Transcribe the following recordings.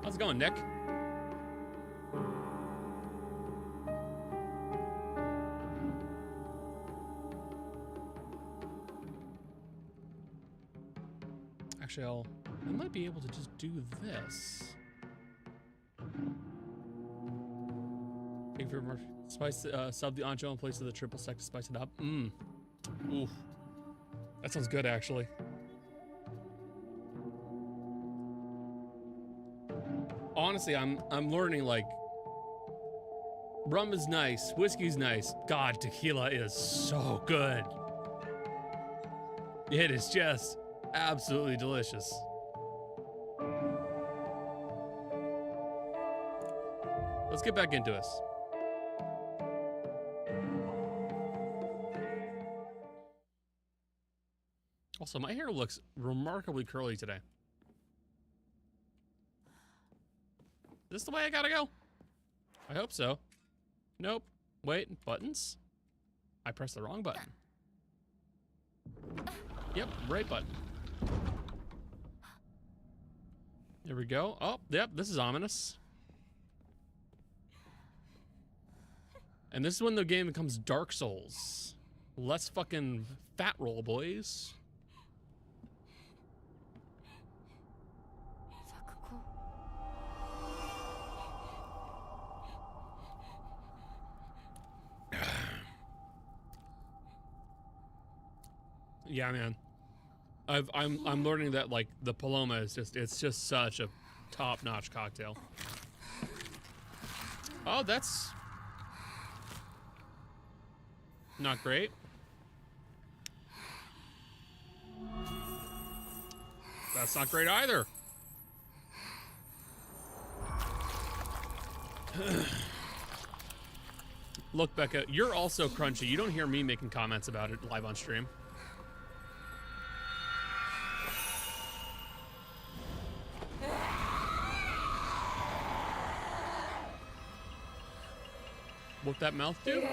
How's it going, Nick? Actually, I might be able to just do this. Thank you very much. Spice, sub the ancho in place of the triple sec to spice it up. Mmm. Oof. That sounds good, actually. Honestly, I'm learning, like, rum is nice, whiskey's nice. God, tequila is so good. It is just absolutely delicious. Let's get back into this. Also, my hair looks remarkably curly today. Is this the way I gotta go? I hope so. Nope. Wait, buttons? I pressed the wrong button. Yep, right button. There we go. Oh, yep, this is ominous. And this is when the game becomes Dark Souls. Let's fucking fat roll, boys. Yeah, man. I'm learning that, like, the Paloma is it's just such a top-notch cocktail. Oh, that's not great. That's not great either. Look, Becca, you're also crunchy. You don't hear me making comments about it live on stream. What that mouth do?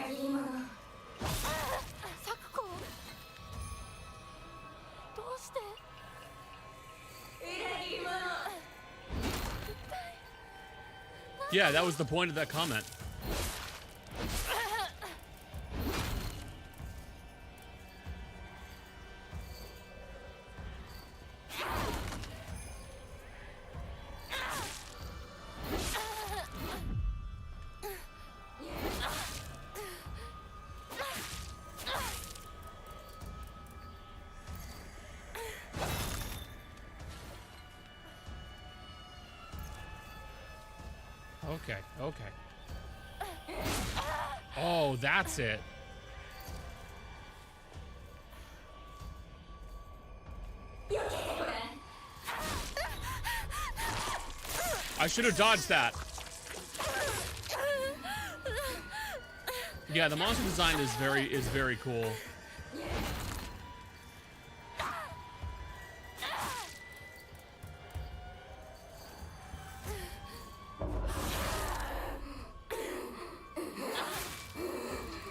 Yeah, that was the point of that comment. Okay, okay. Oh, that's it. I should have dodged that. Yeah, the monster design is very cool.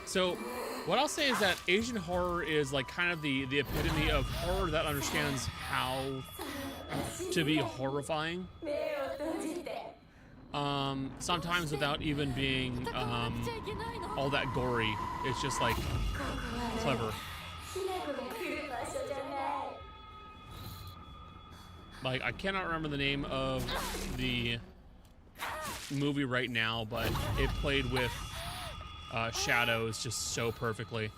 So, what I'll say is that Asian horror is like kind of the epitome of horror that understands how to be horrifying. Sometimes without even being all that gory. It's just like clever. Like, I cannot remember the name of the movie right now, but it played with shadows just so perfectly.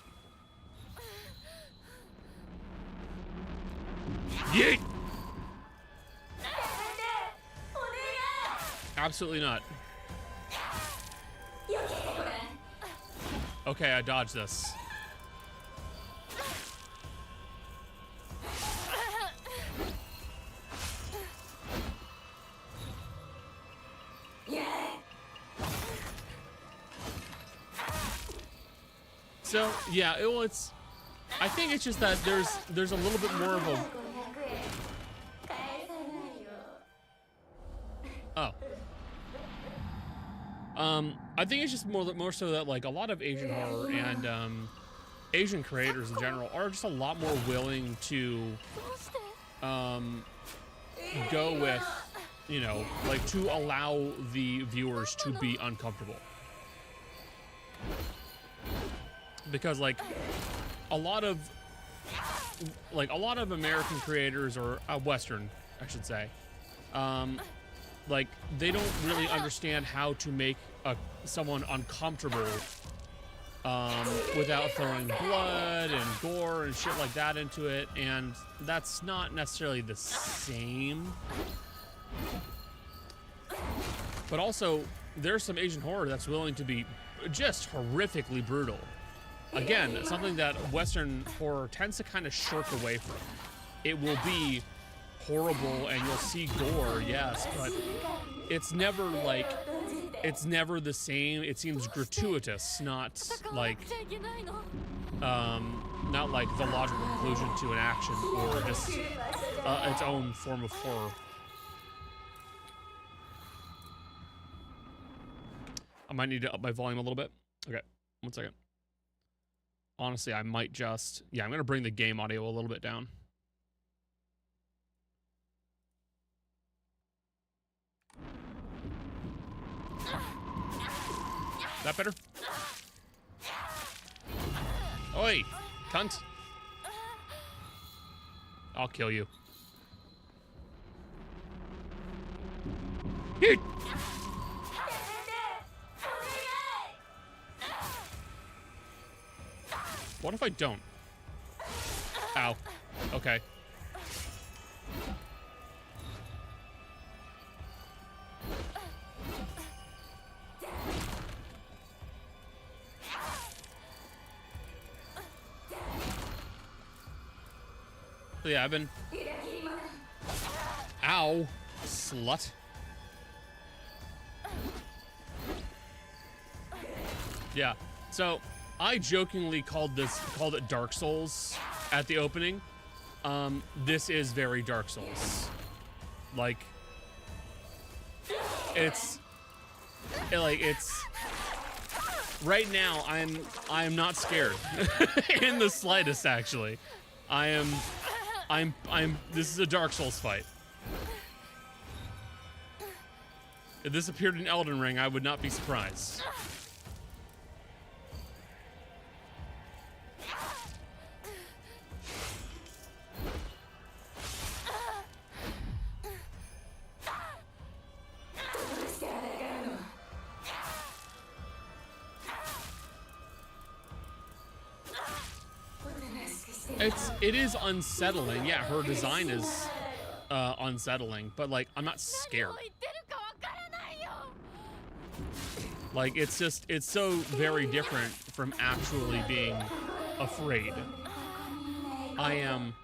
Yeet! Absolutely not. Okay, I dodged this. So yeah, it's. I think it's just that there's a little bit more of a. Oh. I think it's just more so that like a lot of Asian horror and Asian creators in general are just a lot more willing to go with you know, like to allow the viewers to be uncomfortable. Because like a lot of American creators, or Western, I should say, like they don't really understand how to make someone uncomfortable without throwing blood and gore and shit like that into it, and that's not necessarily the same. But also, there's some Asian horror that's willing to be just horrifically brutal. Again, something that Western horror tends to kind of shirk away from. It will be horrible and you'll see gore, yes, but it's never like, it's never the same. It seems gratuitous, not like the logical conclusion to an action or just its own form of horror. I might need to up my volume a little bit. Okay, 1 second. Honestly, I might just... Yeah, I'm going to bring the game audio a little bit down. That better? Oi, cunt. I'll kill you. Here. What if I don't? Ow. Okay. So yeah, I've been... Ow, slut. Yeah, so... I jokingly called it Dark Souls at the opening. This is very Dark Souls. Like, it's right now I'm not scared in the slightest, actually. I'm this is a Dark Souls fight. If this appeared in Elden Ring, I would not be surprised. It is unsettling. Yeah, her design is unsettling, but like I'm not scared. Like it's so very different from actually being afraid. I'm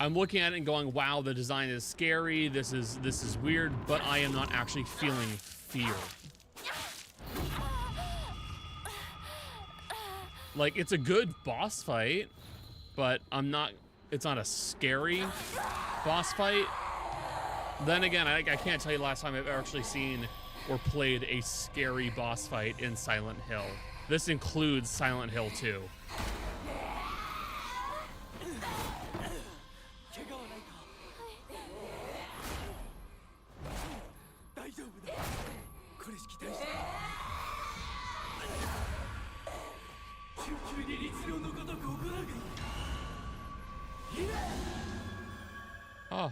looking at it and going, wow, the design is scary, this is weird, but I am not actually feeling fear. Like, it's a good boss fight, but it's not a scary boss fight. Then again, I can't tell you the last time I've actually seen or played a scary boss fight in Silent Hill. This includes Silent Hill 2. Oh.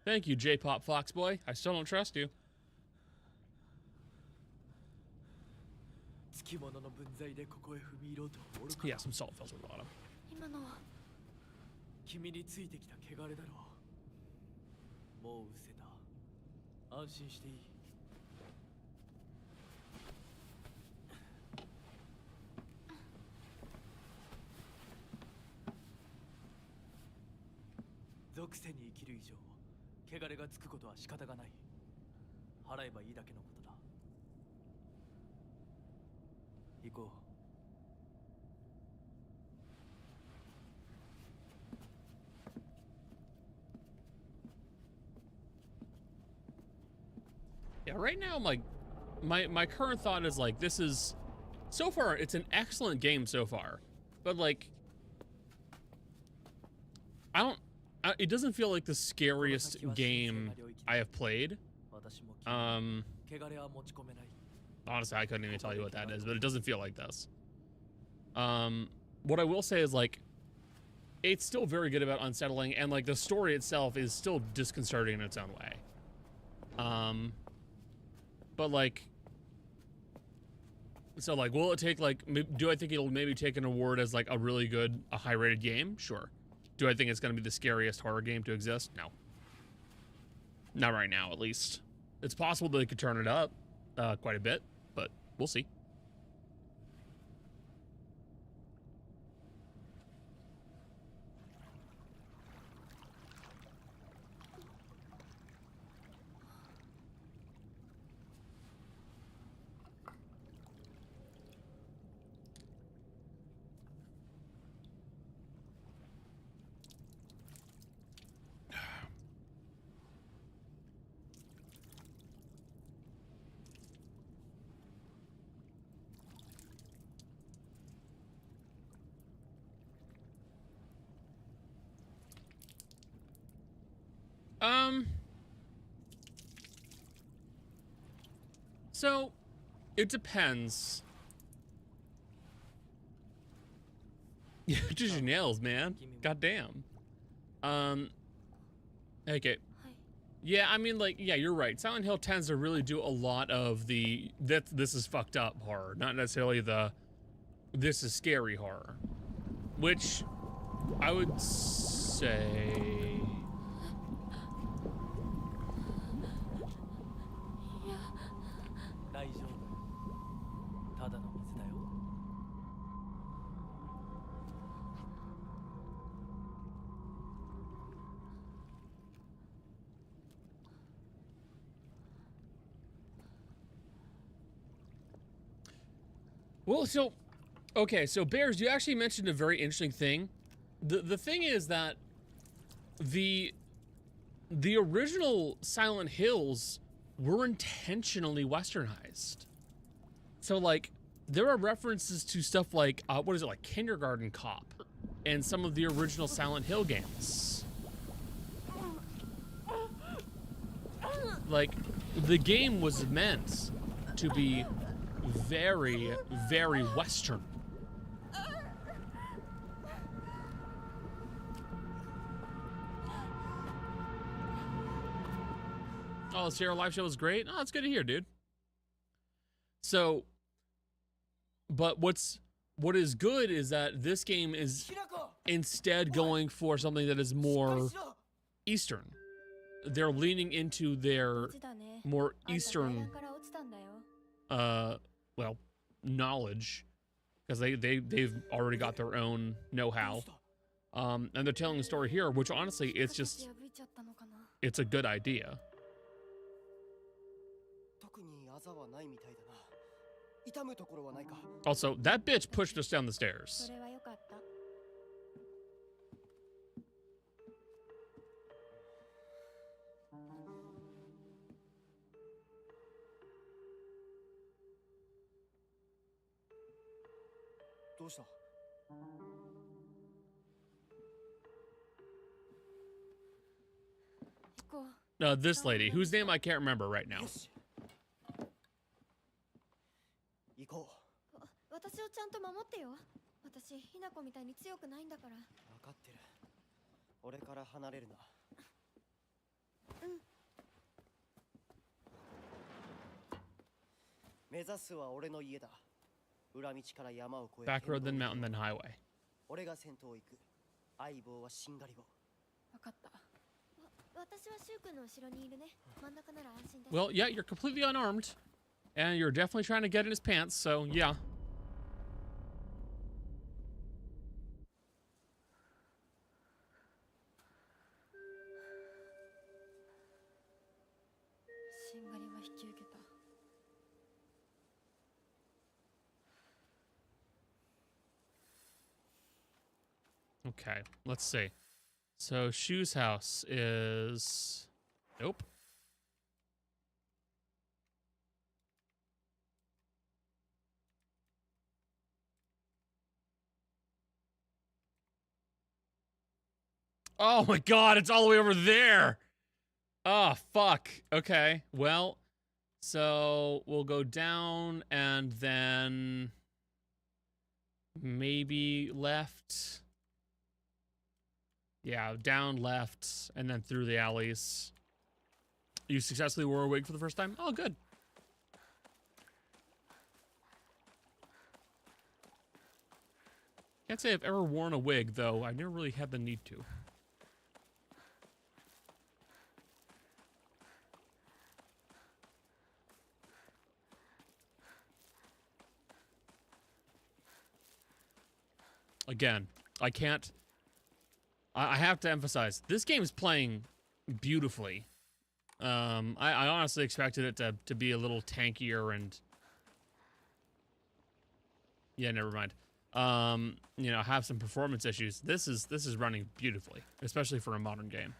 Thank you, J-Pop Foxboy. I still don't trust you. Yeah, some salt fills at the bottom. Yeah, right now I'm like, my current thought is like, this is, so far, it's an excellent game so far, but like, it doesn't feel like the scariest game I have played. Honestly, I couldn't even tell you what that is, but it doesn't feel like this. What I will say is, like, it's still very good about unsettling, and like the story itself is still disconcerting in its own way. But like, so like, will it take like, do I think it'll maybe take an award as like a really good, a high rated game? Sure. Do I think it's going to be the scariest horror game to exist? No. Not right now, at least. It's possible that they could turn it up quite a bit, but we'll see. So it depends. Yeah, just your nails, man. Goddamn. Okay. Yeah, I mean, like, yeah, you're right. Silent Hill tends to really do a lot of the this is fucked up horror, not necessarily the this is scary horror, which I would say. Well, so, okay, so Bears, you actually mentioned a very interesting thing. The thing is that the original Silent Hills were intentionally westernized. So, like, there are references to stuff like, what is it, like Kindergarten Cop and some of the original Silent Hill games. Like, the game was meant to be very, very Western. Oh, the Sierra live show was great. Oh, that's good to hear, dude. So, but what is good is that this game is instead going for something that is more Eastern. They're leaning into their more Eastern, well, knowledge, because they've already got their own know-how, and they're telling a story here, which honestly, it's a good idea. Also, that bitch pushed us down the stairs. This lady, whose name I can't remember right now. Back road, then mountain, then highway. Well, yeah, you're completely unarmed, and you're definitely trying to get in his pants, so yeah. Okay, let's see. So Shu's house is... Nope. Oh my god, it's all the way over there. Oh, fuck. Okay, well, so we'll go down and then maybe left. Yeah, down, left, and then through the alleys. You successfully wore a wig for the first time? Oh, good. Can't say I've ever worn a wig, though. I never really had the need to. Again, I can't... I have to emphasize, this game is playing beautifully. I honestly expected it to be a little tankier and... Yeah, never mind. You know, have some performance issues. This is running beautifully, especially for a modern game.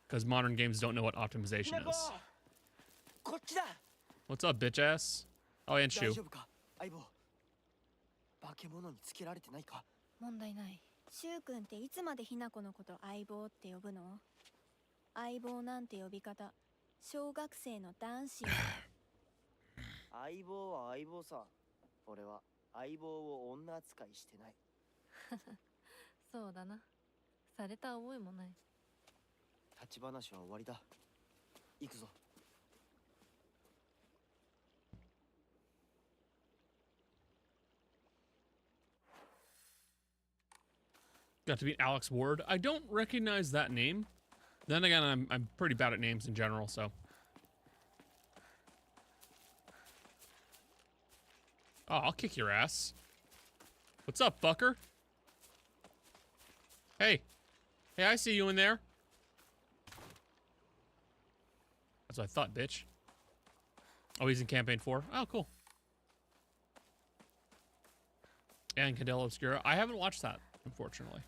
Because modern games don't know what optimization is. What's up, bitch ass? Oh, and Shu. 化け物につけられてないか問題ない。シュウ君っていつまでひな子のこと相棒って呼ぶの相棒なんて呼び方小学生の男子相棒は相棒さ俺は相棒を女扱いしてないそうだなされた覚えもない立ち話は終わりだ行くぞ Got to meet Alex Ward. I don't recognize that name. Then again, I'm pretty bad at names in general, so. Oh, I'll kick your ass. What's up, fucker? Hey. Hey, I see you in there. That's what I thought, bitch. Oh, he's in campaign 4. Oh, cool. And Candela Obscura. I haven't watched that, unfortunately.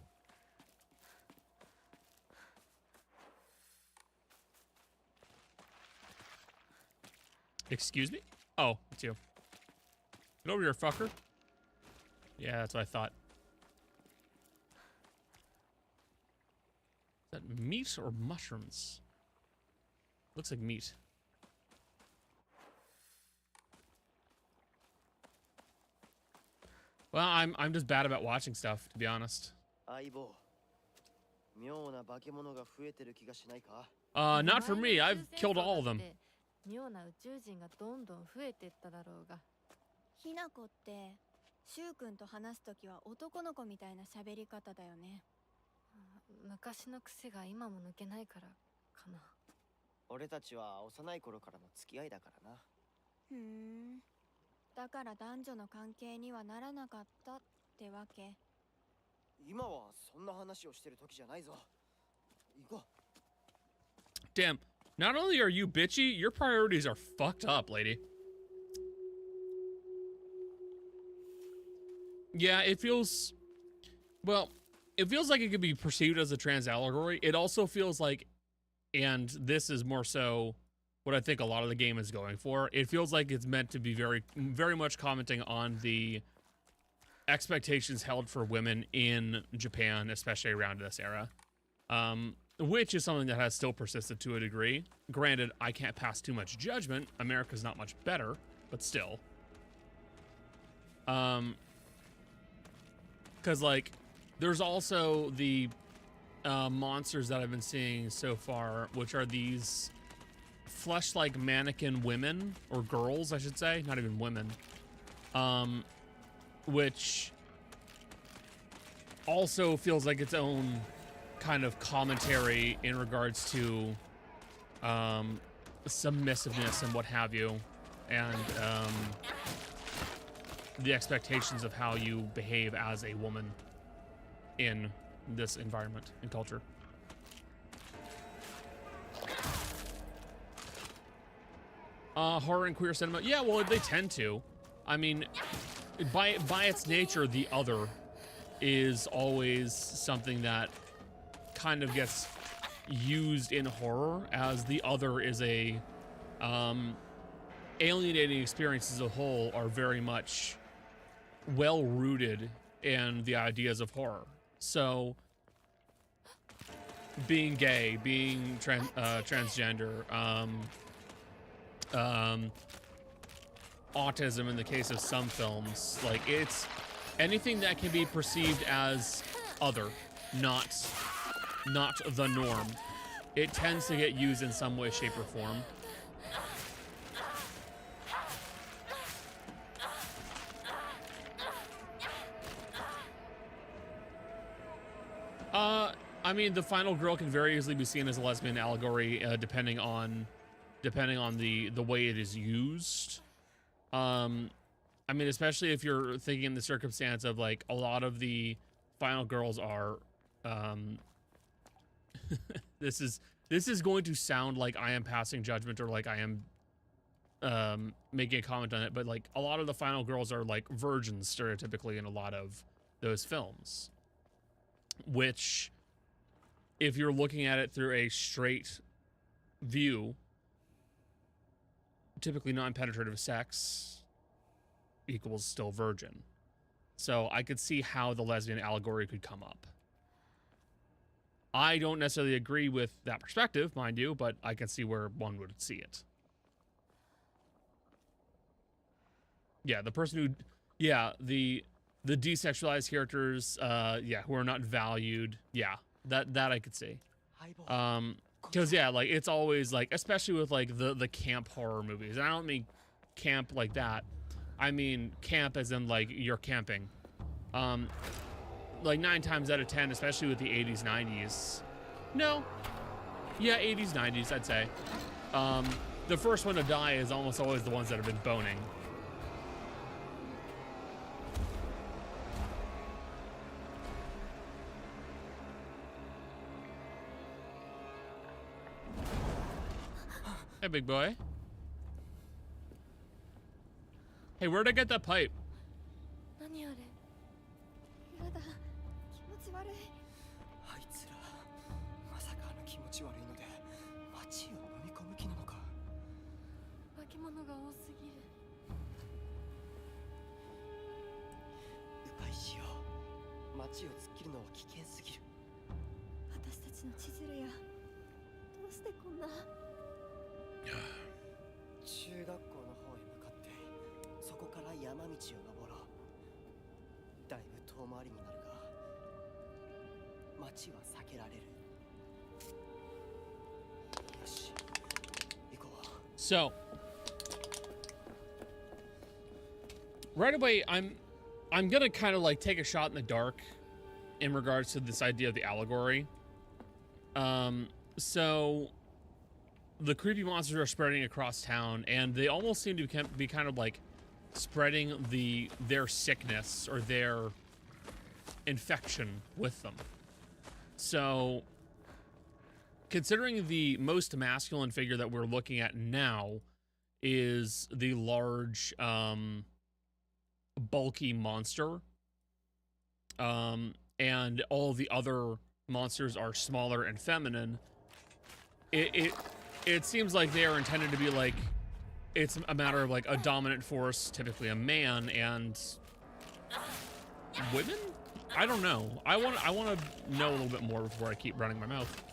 Excuse me? Oh, it's you. Get over here, fucker. Yeah, that's what I thought. Is that meat or mushrooms? Looks like meat. Well, I'm just bad about watching stuff, to be honest. Not for me. I've killed all of them. 妙な宇宙人がどんどん増えてっただろうが。ひなこってシュウ君と話すときは男の子みたいな喋り方だよね。昔の癖が今も抜けないからかな。俺たちは幼い頃からの付き合いだからな。だから男女の関係にはならなかったってわけ。今はそんな話をしてる時じゃないぞ。行こう。Damn. Not only are you bitchy, your priorities are fucked up, lady. Yeah, it feels... Well, it feels like it could be perceived as a trans allegory. It also feels like, and this is more so what I think a lot of the game is going for, it feels like it's meant to be very, very much commenting on the expectations held for women in Japan, especially around this era. Which is something that has still persisted to a degree. Granted, I can't pass too much judgment. America's not much better, but still. Because, like, there's also the monsters that I've been seeing so far, which are these flesh-like mannequin women, or girls, I should say, not even women, which also feels like its own kind of commentary in regards to submissiveness and what have you, and the expectations of how you behave as a woman in this environment and culture. Horror and queer cinema. Yeah, well, they tend to. I mean, by its nature, the other is always something that kind of gets used in horror, as the other is a alienating experience as a whole are very much well rooted in the ideas of horror. So, being gay, being transgender, autism in the case of some films, like it's anything that can be perceived as other, not the norm. It tends to get used in some way, shape, or form. I mean, the final girl can very easily be seen as a lesbian allegory, depending on the way it is used. I mean, especially if you're thinking in the circumstance of like a lot of the final girls are, this is going to sound like I am passing judgment or like I am making a comment on it, but like a lot of the final girls are like virgins stereotypically in a lot of those films, which if you're looking at it through a straight view, typically non-penetrative sex equals still virgin. So I could see how the lesbian allegory could come up. I don't necessarily agree with that perspective, mind you, but I can see where one would see it. Yeah, the person who, yeah, the desexualized characters, yeah, who are not valued. Yeah, that I could see. Because yeah, like it's always like, especially with like the camp horror movies, and I don't mean camp like that. I mean camp as in like you're camping. Like 9 times out of 10, especially with the 80s, 90s. No. Yeah, 80s, 90s, I'd say. The first one to die is almost always the ones that have been boning. Hey, big boy. Hey, where'd I get that pipe? 何あれやだ気持ち悪いあいつらまさか気持ち悪いので街を飲み込む気なのか化け物が多すぎる迂回しよう街を突っ切るのは危険すぎる私たちの千鶴やどうしてこんな中学校の方へ向かってそこから山道を登ろうだいぶ遠回りになるが街は避けられるよし行こう So right away I'm gonna kind of like take a shot in the dark in regards to this idea of the allegory. So the creepy monsters are spreading across town, and they almost seem to be kind of like spreading their sickness or their infection with them. So considering the most masculine figure that we're looking at now is the large bulky monster, and all the other monsters are smaller and feminine, it seems like they are intended to be like, it's a matter of like a dominant force, typically a man, and women? I don't know. I want to know a little bit more before I keep running my mouth.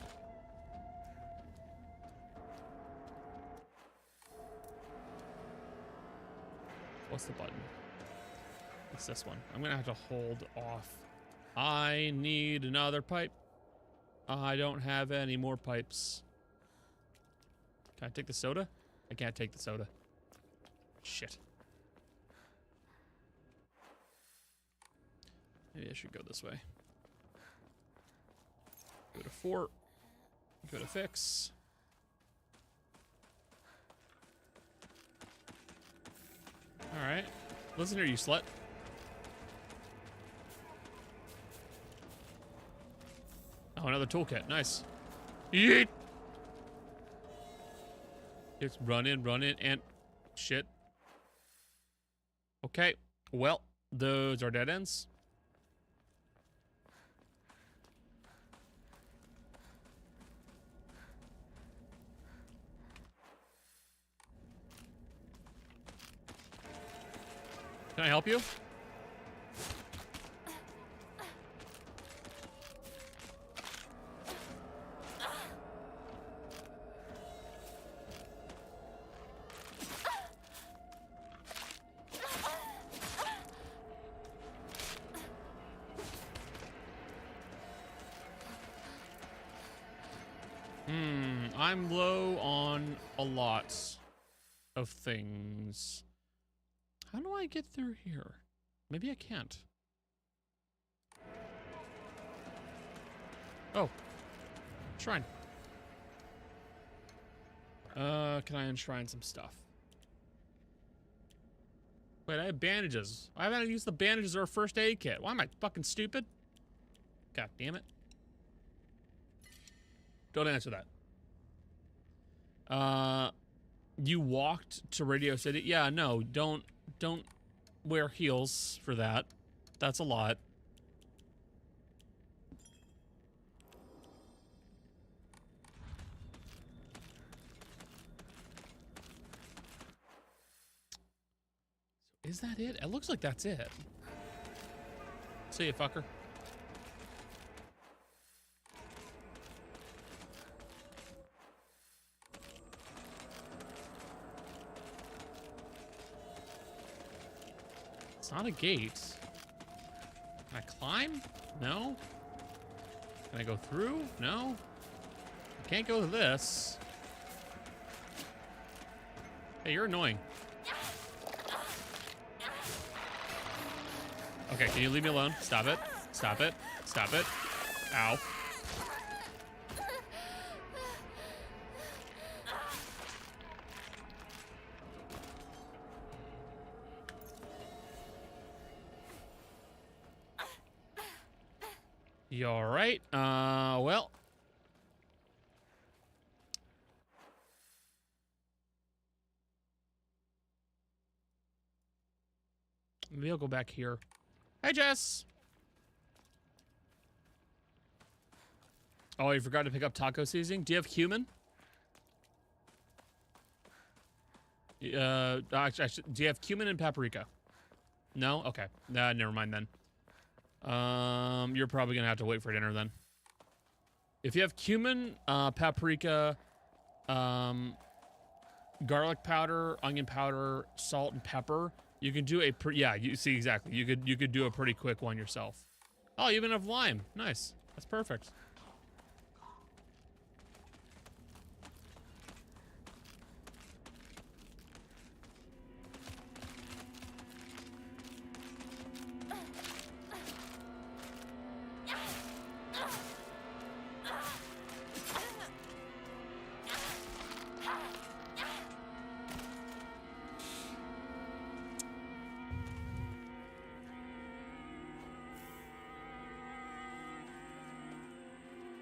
What's the button? It's this one. I'm gonna have to hold off. I need another pipe. I don't have any more pipes. Can I take the soda? I can't take the soda. Shit. Maybe I should go this way. Go to fort. Go to fix. Alright. Listen here, you slut. Oh, another toolkit. Nice. Yeet! Just run in, and shit. Okay. Well, those are dead ends. Can I help you? I'm low on a lot of things. How do I get through here? Maybe I can't. Oh. Shrine. Can I enshrine some stuff? Wait, I have bandages. I haven't used the bandages or a first aid kit. Why am I fucking stupid? God damn it. Don't answer that. You walked to Radio City? Yeah, no, don't wear heels for that. That's a lot. Is that it? It looks like that's it. See ya, fucker. It's not a gate. Can I climb? No. Can I go through? No. I can't go to this. Hey, you're annoying. Okay, can you leave me alone? Stop it. Stop it. Stop it. Ow. You alright? Well. Maybe I'll go back here. Hey, Jess! Oh, you forgot to pick up taco seasoning? Do you have cumin? Actually, do you have cumin and paprika? No? Okay. Never mind then. You're probably gonna have to wait for dinner then. If you have cumin, paprika, garlic powder, onion powder, salt, and pepper, you can do a yeah, you see exactly. You could do a pretty quick one yourself. Oh, you even have lime. Nice. That's perfect.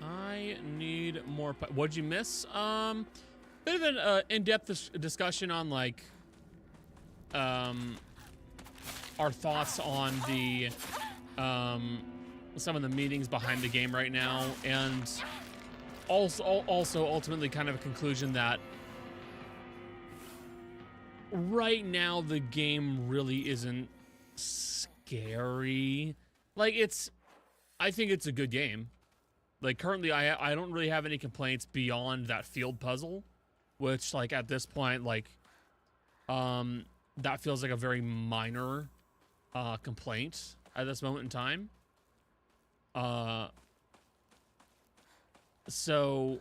I need more. What'd you miss? Bit of an in-depth discussion on like our thoughts on the some of the meetings behind the game right now, and also ultimately kind of a conclusion that right now the game really isn't scary. Like I think it's a good game. Like currently I don't really have any complaints beyond that field puzzle, which like at this point, like that feels like a very minor complaint at this moment in time. So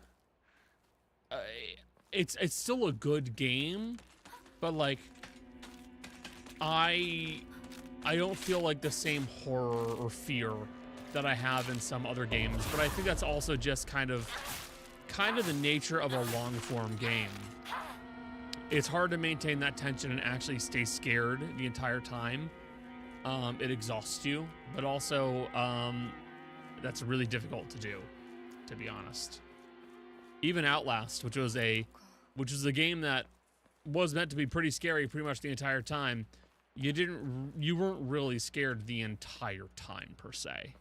it's still a good game, but like I don't feel like the same horror or fear that I have in some other games, but I think that's also just kind of the nature of a long form game. It's hard to maintain that tension and actually stay scared the entire time. It exhausts you, but also that's really difficult to do, to be honest. Even Outlast, which was a game that was meant to be pretty scary pretty much the entire time, you weren't really scared the entire time per se.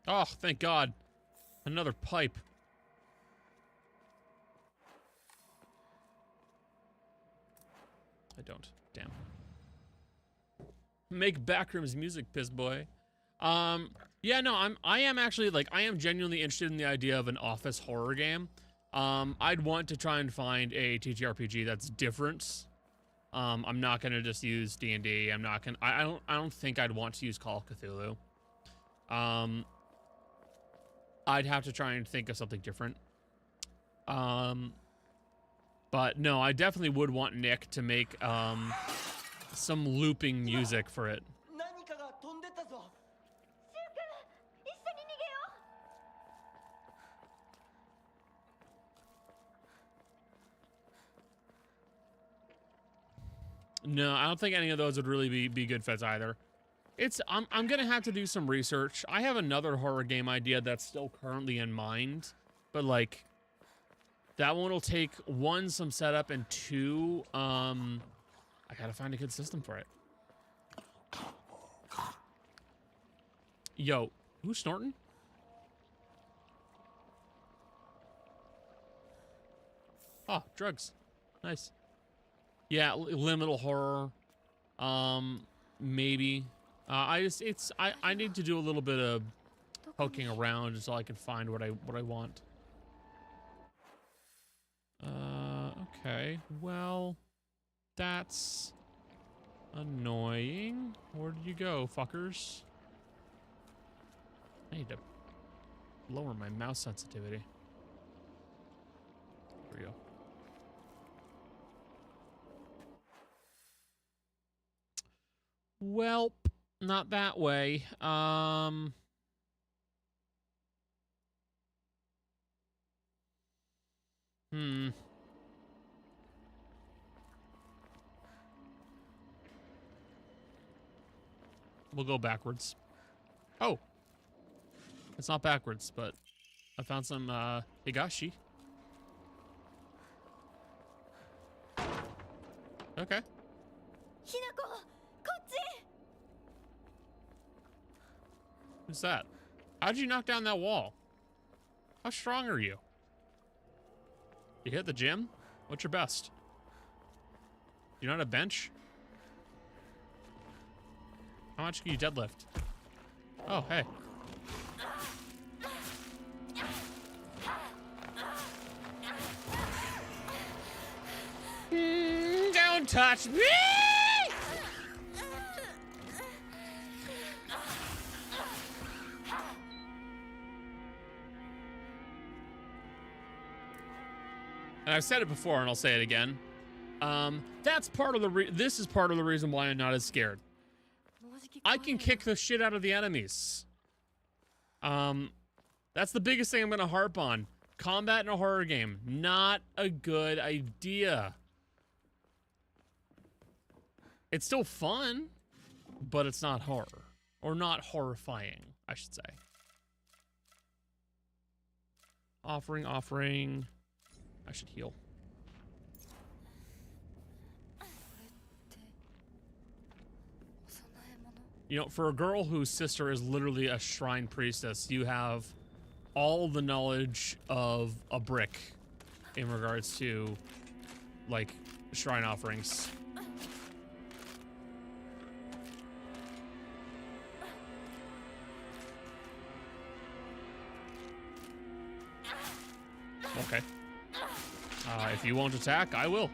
Oh, thank God. Another pipe. I don't. Damn. Make backrooms music, piss boy. Yeah, no, I am actually, like, I am genuinely interested in the idea of an office horror game. I'd want to try and find a TTRPG that's different I'm not gonna just use D&D. I'm not gonna. I don't think I'd want to use Call of Cthulhu. I'd have to try and think of something different. But no, I definitely would want Nick to make some looping music for it. 何かが飛んでったぞ。一緒に逃げよう。 No, I don't think any of those would really be good fits either. I'm gonna have to do some research. I have another horror game idea that's still currently in mind, but like that one will take one, some setup, and two, I gotta find a good system for it. Yo, who's snorting? Oh, drugs. Nice. Yeah, liminal horror. Maybe. I need to do a little bit of poking around until I can find what I want. Okay. Well, that's annoying. Where did you go, fuckers? I need to lower my mouse sensitivity. There we go. Well, not that way. We'll go backwards. Oh. It's not backwards, but I found some higashi. Okay. ひなこ、こっち。 Who's that? How'd you knock down that wall? How strong are you? You hit the gym? What's your best? You not a bench? How much can you deadlift? Oh, hey. Don't touch me! And I've said it before, and I'll say it again. That's part of the this is part of the reason why I'm not as scared. I can kick the shit out of the enemies. That's the biggest thing I'm gonna harp on. Combat in a horror game, not a good idea. It's still fun, but it's not horror. Or not horrifying, I should say. Offering. I should heal. You know, for a girl whose sister is literally a shrine priestess, you have all the knowledge of a brick in regards to, like, shrine offerings. Okay. If you won't attack, I will.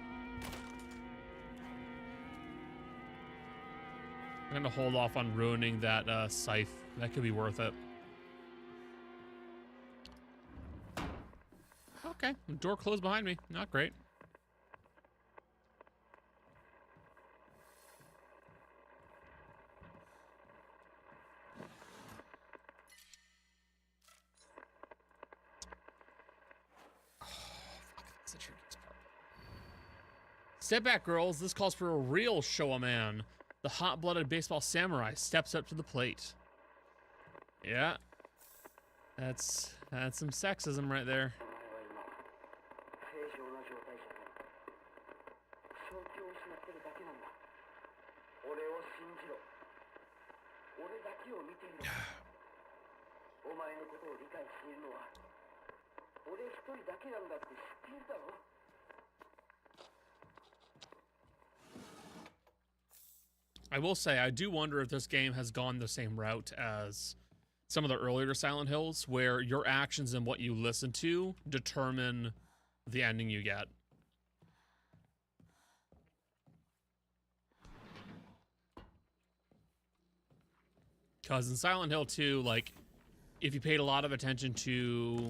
I'm gonna hold off on ruining that scythe. That could be worth it. Okay, the door closed behind me. Not great. Step back, girls. This calls for a real show-a-man. The hot-blooded baseball samurai steps up to the plate. Yeah. That's some sexism right there. I will say, I do wonder if this game has gone the same route as some of the earlier Silent Hills, where your actions and what you listen to determine the ending you get. Because in Silent Hill 2, like, if you paid a lot of attention to,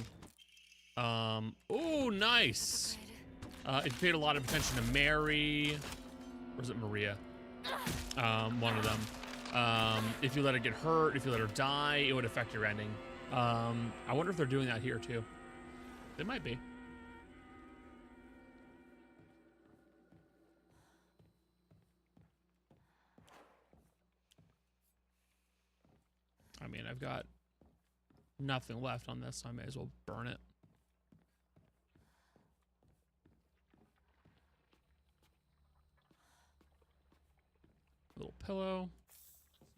oh, nice. If you paid a lot of attention to Mary, or is it Maria? One of them. If you let her get hurt, if you let her die, it would affect your ending. I wonder if they're doing that here too. They might be. I mean, I've got nothing left on this, so I may as well burn it. Little pillow.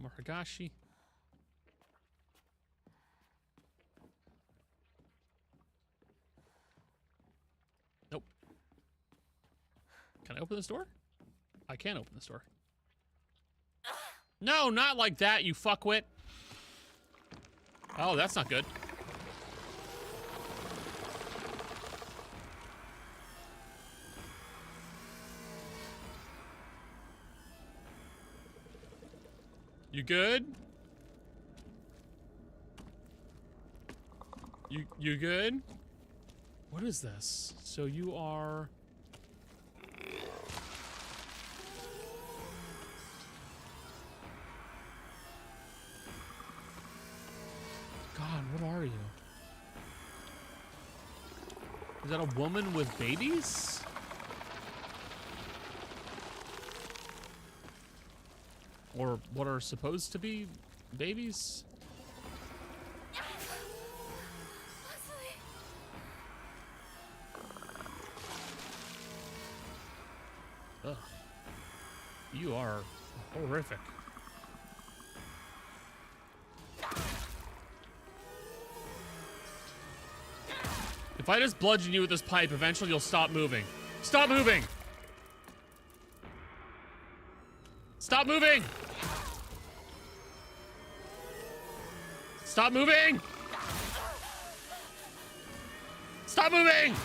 More Higashi. Nope. Can I open this door? I can open this door. No, not like that, you fuckwit. Oh, that's not good. You good? You good? What is this? So you are... God, what are you? Is that a woman with babies? Or what are supposed to be babies? Ugh. You are horrific. If I just bludgeon you with this pipe, eventually you'll stop moving. Stop moving! Stop moving! Stop moving! Stop moving!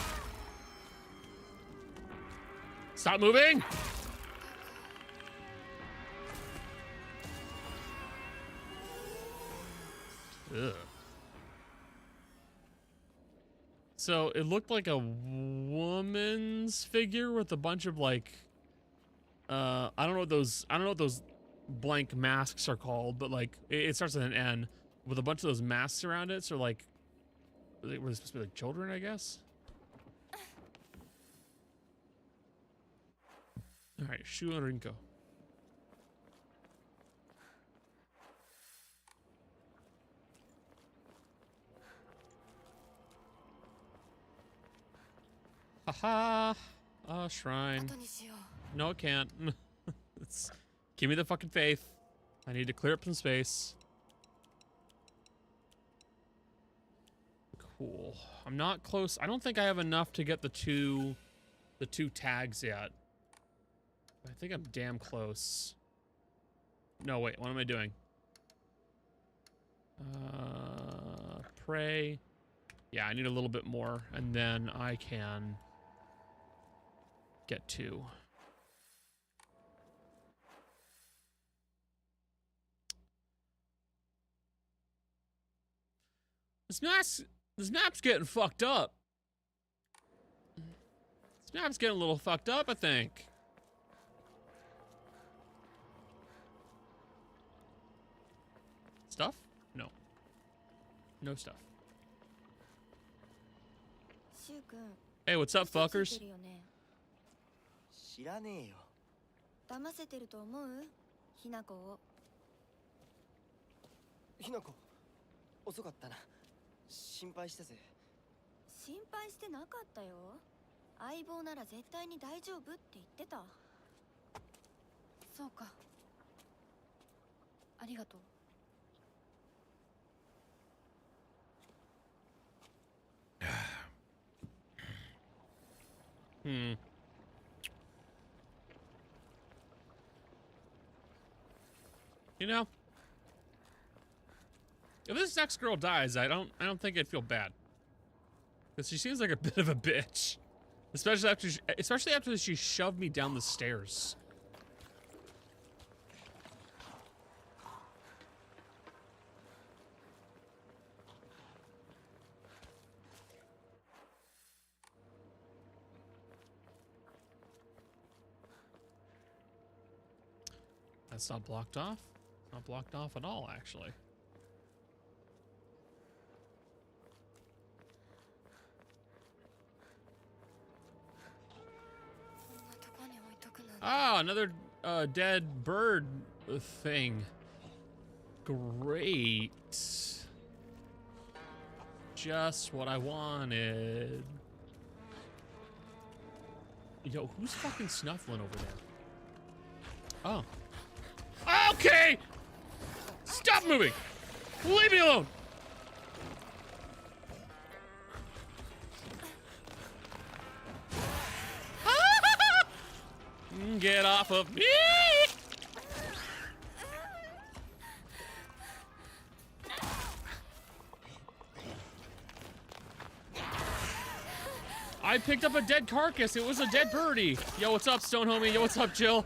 Stop moving! Ugh. So it looked like a woman's figure with a bunch of like, I don't know what those blank masks are called, but like it starts with an N with a bunch of those masks around it. So like, were they supposed to be like children, I guess? All right, Shu and Rinko. Haha. Shrine. No, it can't. Give me the fucking faith. I need to clear up some space. Cool. I'm not close. I don't think I have enough to get the two tags yet. I think I'm damn close. No, wait. What am I doing? Pray. Yeah, I need a little bit more, and then I can get 2. This map's getting fucked up. This map's getting a little fucked up, I think. Stuff? No. No stuff. Hey, what's up, fuckers? 知らねえよ。騙せてると思う？ひなこを。ひなこ、遅かったな。心配したぜ。心配してなかったよ。相棒なら絶対に大丈夫って言ってた。そうか。ありがとう。Hmm. You know, if this next girl dies, I don't think I'd feel bad. Because she seems like a bit of a bitch. Especially after she shoved me down the stairs. That's not blocked off. Not blocked off at all, actually. Ah, another dead bird thing. Great. Just what I wanted. Yo, who's fucking snuffling over there? Oh. Okay! Stop moving! Leave me alone! Get off of me! I picked up a dead carcass. It was a dead birdie. Yo, what's up, Stone Homie? Yo, what's up, Jill?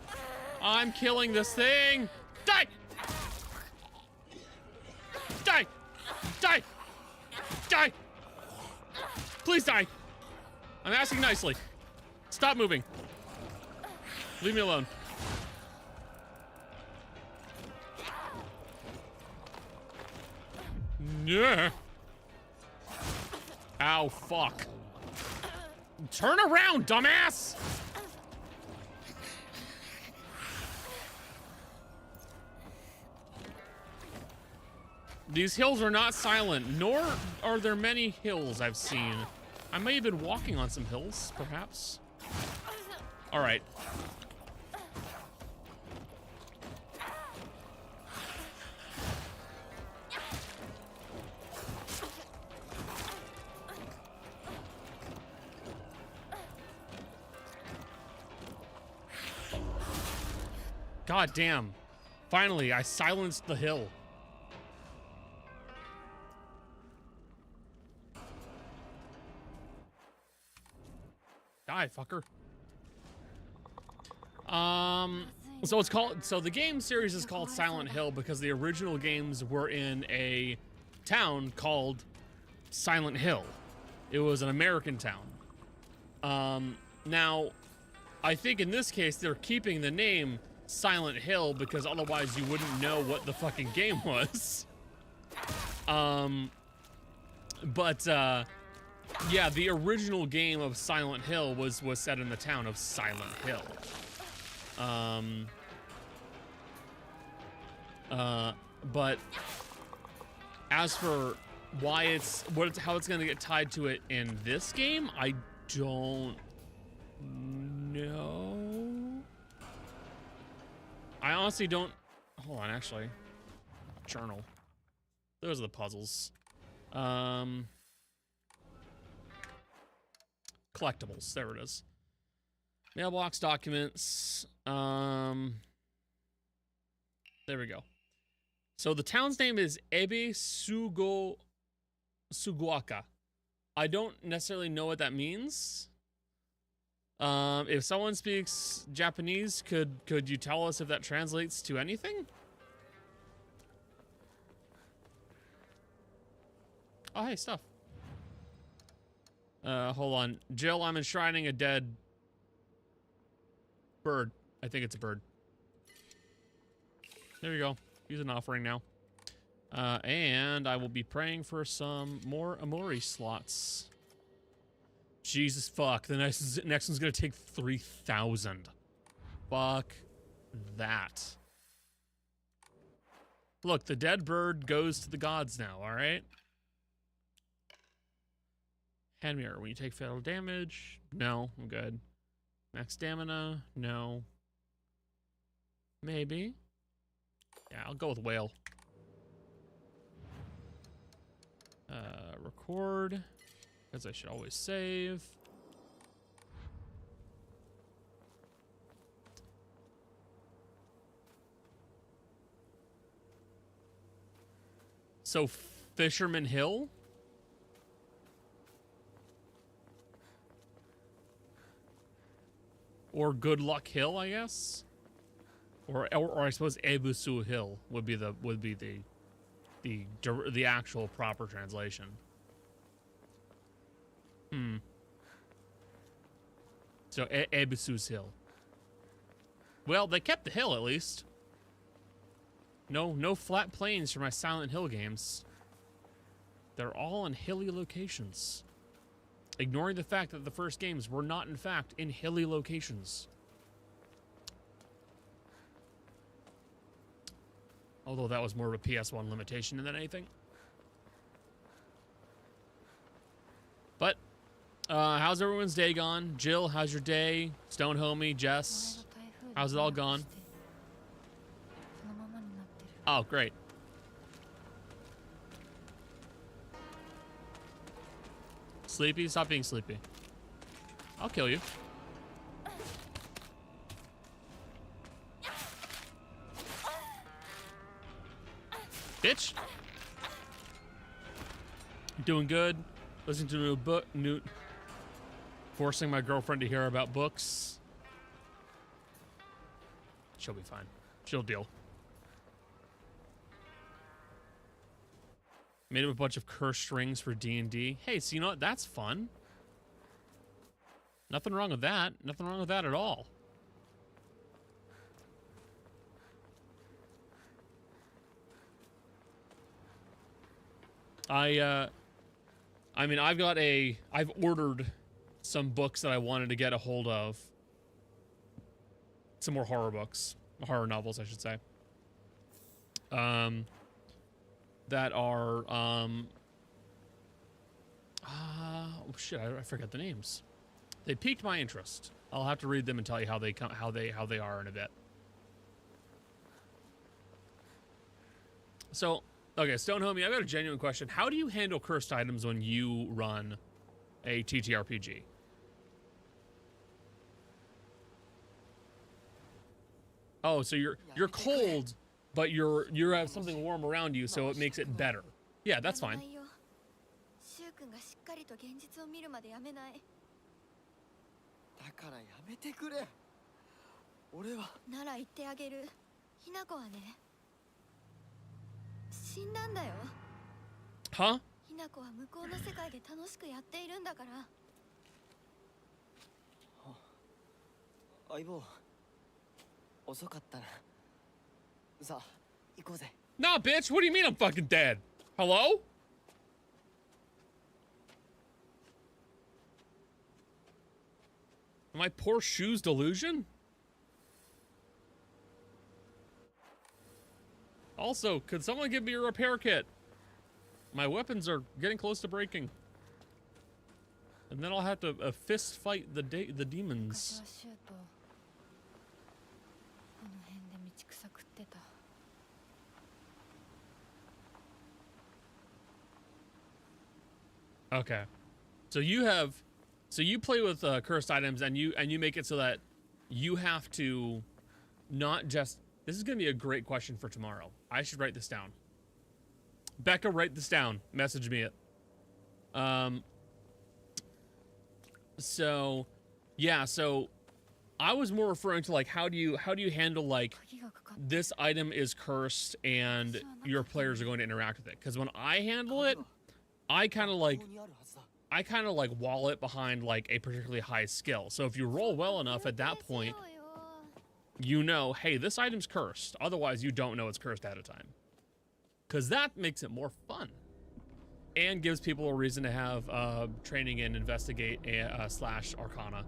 I'm killing this thing. Die! Die! Die! Die! Please die. I'm asking nicely. Stop moving. Leave me alone. Yeah. Ow, fuck. Turn around, dumbass! These hills are not silent, nor are there many hills I've seen. I may have been walking on some hills, perhaps. All right. God damn. Finally, I silenced the hill. Die, fucker. So it's called, so the game series is called Silent Hill because the original games were in a town called Silent Hill. It was an American town. Now, I think in this case, they're keeping the name Silent Hill because otherwise you wouldn't know what the fucking game was. Yeah, the original game of Silent Hill was set in the town of Silent Hill. But as for why how it's gonna get tied to it in this game, I don't know. I honestly don't. Hold on, actually. Journal. Those are the puzzles. Collectibles. There it is. Mailbox documents. There we go. So the town's name is Ebe Suguaka. I don't necessarily know what that means. If someone speaks Japanese, could you tell us if that translates to anything? Oh, hey, stuff. Hold on. Jill, I'm enshrining a dead bird. I think it's a bird. There you go. Use an offering now. And I will be praying for some more Amori slots. Jesus fuck. The next one's gonna take 3,000. Fuck that. Look, the dead bird goes to the gods now, alright? Hand mirror. When you take fatal damage. No, I'm good. Max stamina. No. Maybe. Yeah, I'll go with whale. Record. Because I should always save. So, Fisherman Hill? Or Good Luck Hill, I guess? Or I suppose Ebusu Hill would be the actual proper translation. So Ebusu's Hill. Well, they kept the hill at least. No flat plains for my Silent Hill games. They're all in hilly locations. Ignoring the fact that the first games were not, in fact, in hilly locations. Although that was more of a PS1 limitation than anything. But, how's everyone's day gone? Jill, how's your day? Stone Homie, Jess, how's it all gone? Oh, great. Sleepy? Stop being sleepy. I'll kill you. Bitch. Doing good. Listening to a new book. Forcing my girlfriend to hear about books. She'll be fine. She'll deal. Made him a bunch of curse strings for D&D. Hey, so you know what? That's fun. Nothing wrong with that. Nothing wrong with that at all. I mean, I've ordered some books that I wanted to get a hold of. Some more horror books. Horror novels, I should say. That are, oh shit, I forget the names. They piqued my interest. I'll have to read them and tell you how they are in a bit. So, okay, Stone Homie, I've got a genuine question. How do you handle cursed items when you run a TTRPG? Oh, so you're cold, but you have something warm around you, so it makes it better. Yeah, that's fine. シュウ君がしっかりと現実を見るまでやめない。だからやめてくれ。俺はなら言ってあげる。ひな子はね、死んだんだよ。Huh? ひな子は向こうの世界で楽しくやっているんだから。相棒、遅かったな。さあ、行こうぜ。Nah, bitch, what do you mean I'm fucking dead? Hello? Am I poor shoes delusion? Also, could someone give me a repair kit? My weapons are getting close to breaking. And then I'll have to fist fight the demons. Okay. So you play with cursed items and you make it so that you have to not just, this is going to be a great question for tomorrow. I should write this down. Becca, write this down. Message me it. So yeah, so I was more referring to like how do you handle like this item is cursed and your players are going to interact with it? Because when I handle it, I kind of like wall it behind like a particularly high skill. So if you roll well enough at that point, you know, hey, this item's cursed. Otherwise, you don't know it's cursed ahead of time. Because that makes it more fun. And gives people a reason to have training in investigate slash arcana.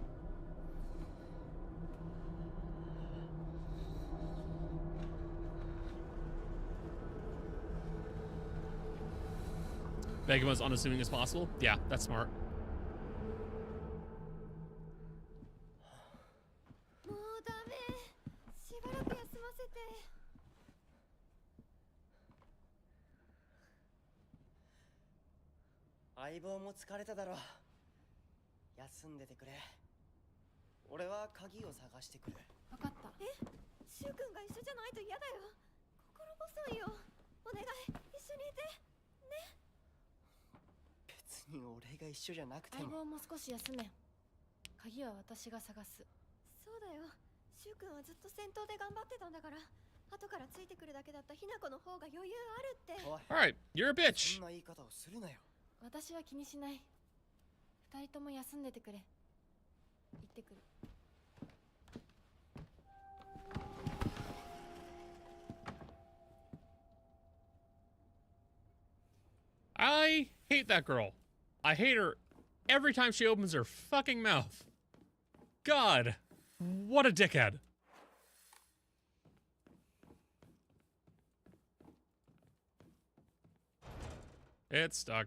Make him as unassuming as possible? Yeah, that's smart. Alright, you're a bitch. hate that girl. I hate her every time she opens her fucking mouth. God, what a dickhead. It's stuck.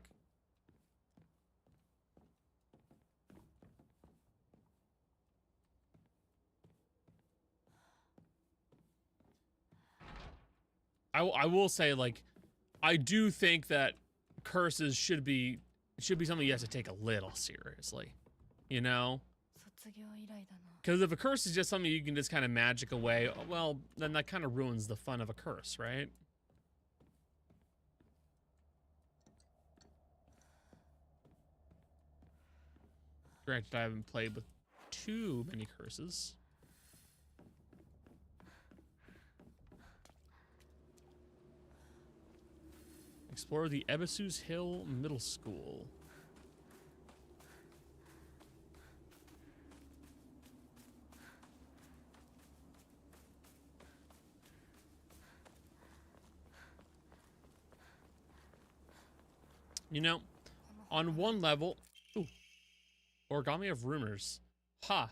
I will say, like, I do think that curses should be something you have to take a little seriously, you know? Because if a curse is just something you can just kind of magic away, well, then that kind of ruins the fun of a curse, right? Granted, I haven't played with too many curses. Explore the Ebisus Hill Middle School. You know, on one level, ooh, origami of rumors. Ha!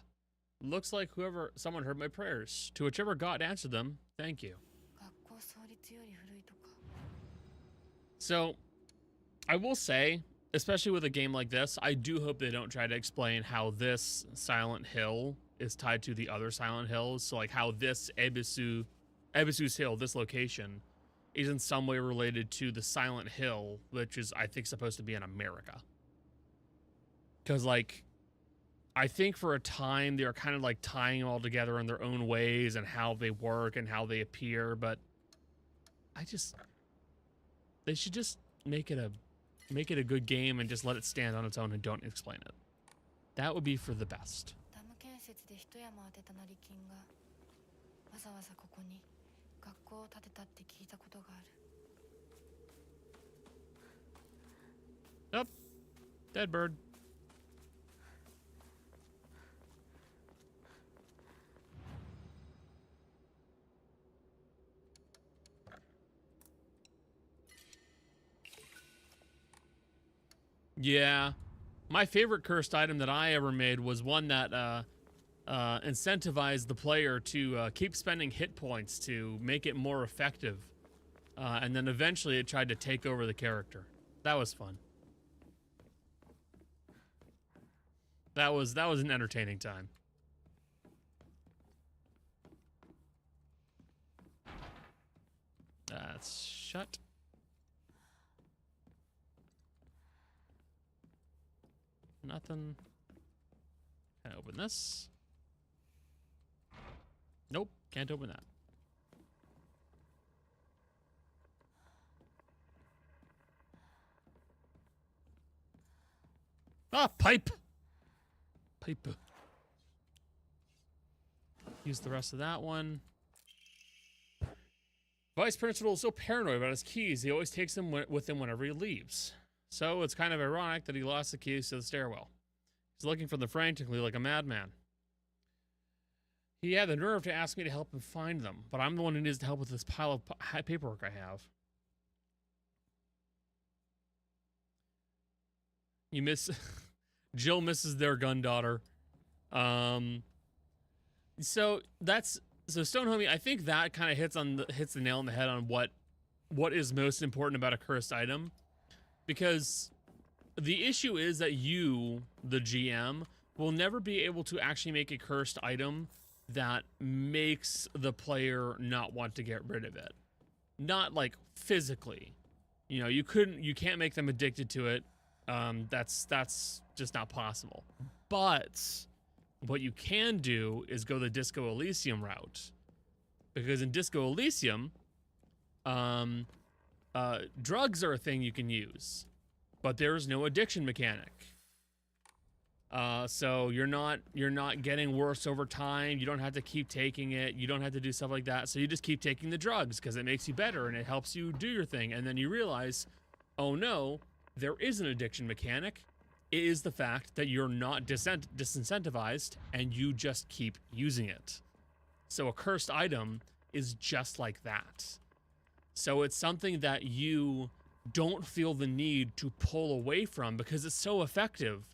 Looks like someone heard my prayers. To whichever god answered them, thank you. So, I will say, especially with a game like this, I do hope they don't try to explain how this Silent Hill is tied to the other Silent Hills. So, like, how this Ebisus Hill, this location, is in some way related to the Silent Hill, which is, I think, supposed to be in America. Because, like, I think for a time they were kind of, like, tying them all together in their own ways and how they work and how they appear, but they should just make it a good game and just let it stand on its own and don't explain it. That would be for the best. Yep. Dead bird. Yeah, my favorite cursed item that I ever made was one that incentivized the player to keep spending hit points to make it more effective, and then eventually it tried to take over the character. That was fun. That was an entertaining time. That's shut. Nothing. Can I open this? Nope, can't open that. Ah, pipe! Pipe. Use the rest of that one. Vice principal is so paranoid about his keys, he always takes them with him whenever he leaves. So it's kind of ironic that he lost the keys to the stairwell. He's looking for them frantically like a madman. He had the nerve to ask me to help him find them, but I'm the one who needs to help with this pile of paperwork I have. You miss... Jill misses their gun-daughter. So Stone Homie, I think that kind of hits the nail on the head on what is most important about a cursed item. Because the issue is that you, the GM, will never be able to actually make a cursed item that makes the player not want to get rid of it. Not like physically. You know, you can't make them addicted to it. That's just not possible. But what you can do is go the Disco Elysium route. Because in Disco Elysium, drugs are a thing you can use, but there's no addiction mechanic. So you're not getting worse over time. You don't have to keep taking it. You don't have to do stuff like that. So you just keep taking the drugs because it makes you better and it helps you do your thing. And then you realize, oh no, there is an addiction mechanic. It is the fact that you're not disincentivized and you just keep using it. So a cursed item is just like that. So it's something that you don't feel the need to pull away from because it's so effective.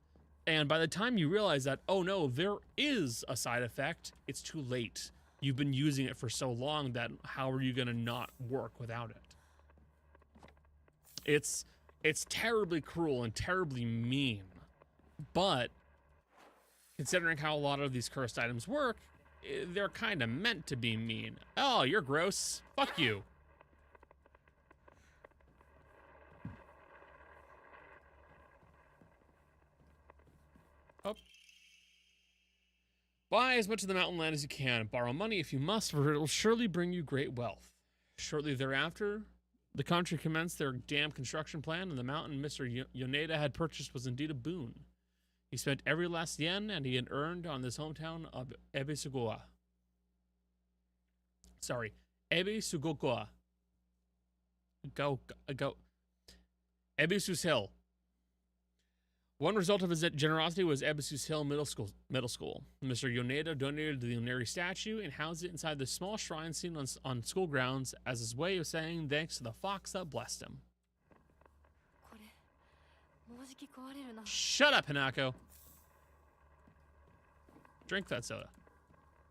And by the time you realize that, oh no, there is a side effect, it's too late. You've been using it for so long that how are you gonna not work without it? It's terribly cruel and terribly mean, but considering how a lot of these cursed items work, they're kind of meant to be mean. Oh, you're gross. Fuck you. Oh. Buy as much of the mountain land as you can. Borrow money if you must, for it will surely bring you great wealth. Shortly thereafter, the country commenced their dam construction plan, and the mountain Mr. Yoneda had purchased was indeed a boon. He spent every last yen and he had earned on this hometown of Ebisugoa. Sorry, Ebisugoa. Go. Ebisus Hill. One result of his generosity was Ebisus Hill Middle School. Mr. Yoneda donated the Yoneri statue and housed it inside the small shrine seen on school grounds as his way of saying thanks to the fox that blessed him. Shut up, Hinako. Drink that soda.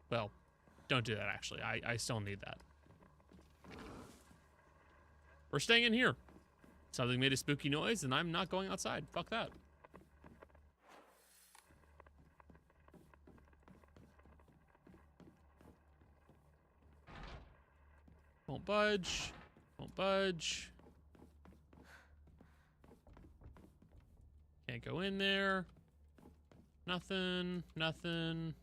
Well, don't do that, actually. I still need that. We're staying in here. Something made a spooky noise, and I'm not going outside. Fuck that. Won't budge. Won't budge. Can't go in there. Nothing. Nothing.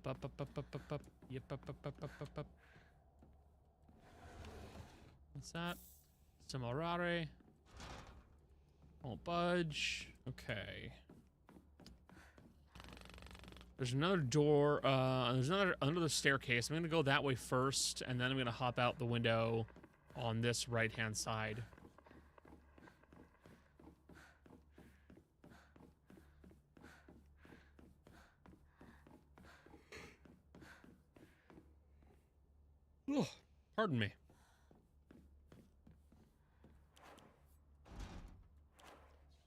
Up. Yep, up. What's that? Simorare. Won't budge. Okay. There's another door. There's another staircase. I'm gonna go that way first, and then I'm gonna hop out the window on this right-hand side. Ugh, pardon me.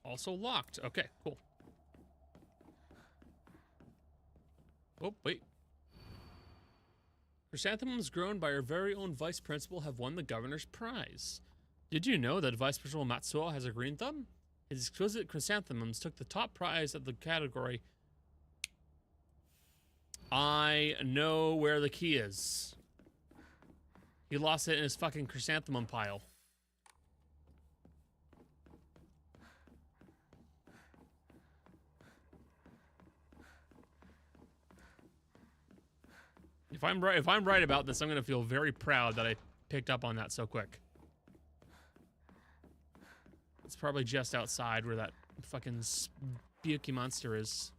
Also locked. Okay, cool. Oh, wait. Chrysanthemums grown by our very own vice principal have won the governor's prize. Did you know that Vice Principal Matsuo has a green thumb? His exquisite chrysanthemums took the top prize of the category. I know where the key is. He lost it in his fucking chrysanthemum pile. If I'm right about this, I'm gonna feel very proud that I picked up on that so quick. It's probably just outside where that fucking spooky monster is.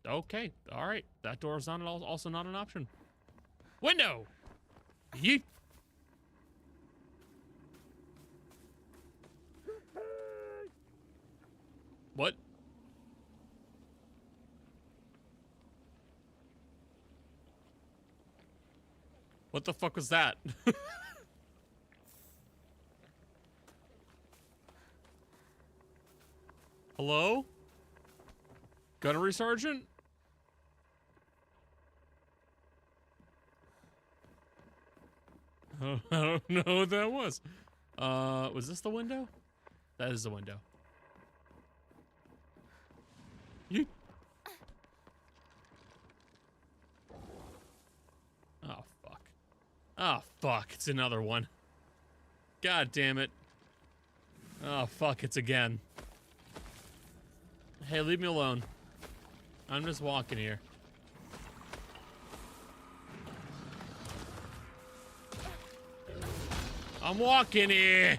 Okay, all right. That door is also not an option. Window. Yeet. What? What the fuck was that? Hello? Gunnery Sergeant? Oh, I don't know what that was. Was this the window? That is the window. Yeet. Oh, fuck. Oh, fuck. It's another one. God damn it. Oh, fuck. It's again. Hey, leave me alone. I'm just walking here. I'm walking here.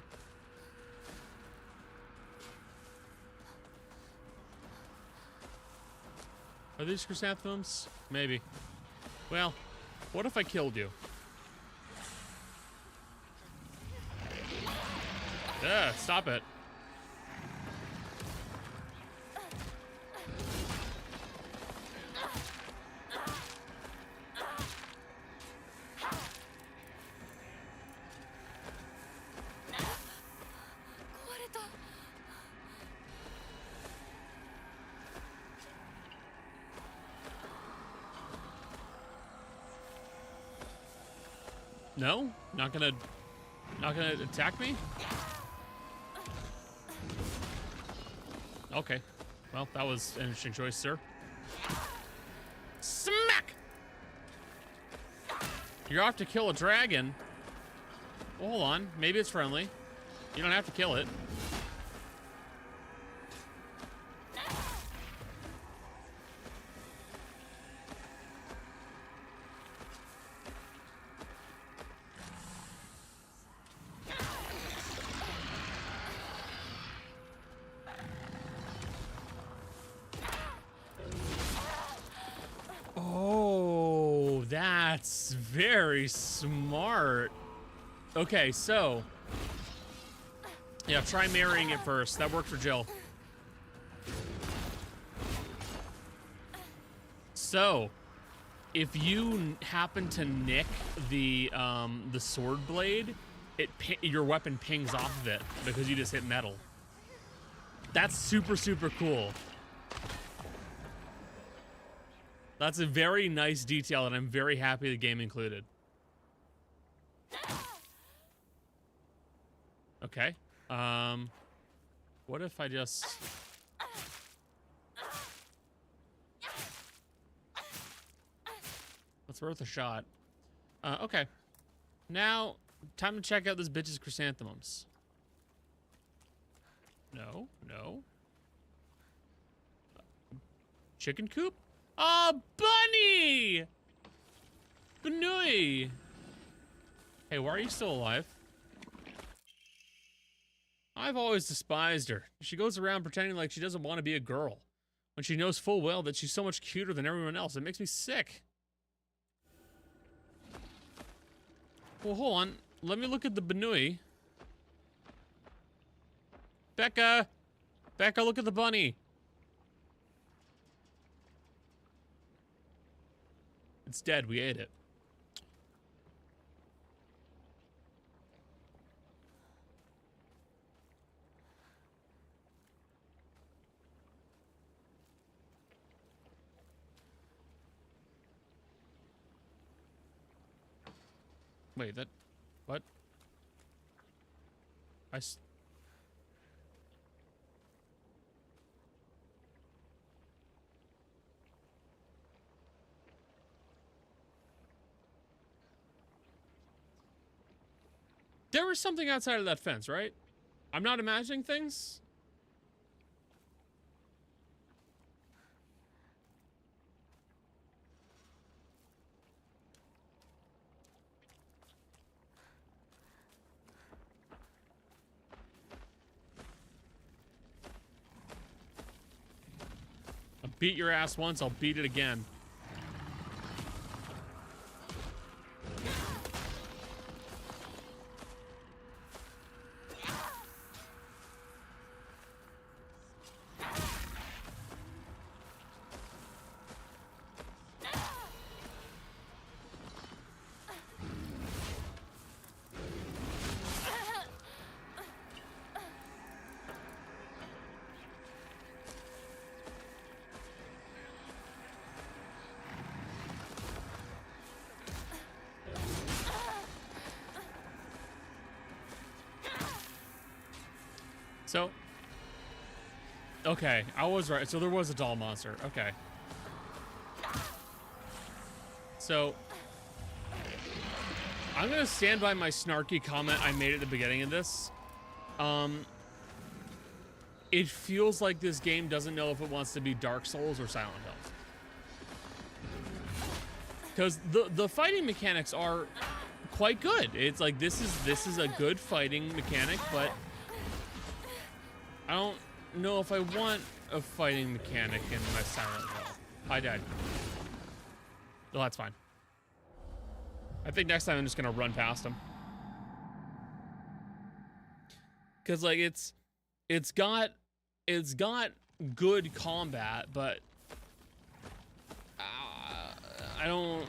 Are these chrysanthemums? Maybe. Well, what if I killed you? Yeah, stop it. No? Not gonna attack me? Okay. Well, that was an interesting choice, sir. Smack! You're off to kill a dragon. Well, hold on. Maybe it's friendly. You don't have to kill it. Oh, that's very smart. Okay, so yeah, try marrying it first. That worked for Jill. So, if you happen to nick the sword blade, your weapon pings off of it because you just hit metal. That's super, super cool. That's a very nice detail, and I'm very happy the game included. Okay. What if I just... It's worth a shot. Okay. Now, time to check out this bitch's chrysanthemums. No, no. Chicken coop? Oh, bunny! Gnui! Hey, why are you still alive? I've always despised her. She goes around pretending like she doesn't want to be a girl, when she knows full well that she's so much cuter than everyone else. It makes me sick. Well, hold on. Let me look at the Banui. Becca! Becca, look at the bunny. It's dead. We ate it. Wait, that... What? There was something outside of that fence, right? I'm not imagining things? I beat your ass once, I'll beat it again. So, okay, I was right. So there was a doll monster. Okay. So, I'm gonna stand by my snarky comment I made at the beginning of this. It feels like this game doesn't know if it wants to be Dark Souls or Silent Hill. Because the fighting mechanics are quite good. It's like this is a good fighting mechanic, but I don't know if I want a fighting mechanic in my Silent Hill. I died. Well, that's fine. I think next time I'm just gonna run past him. Cause like it's got good combat, but I don't.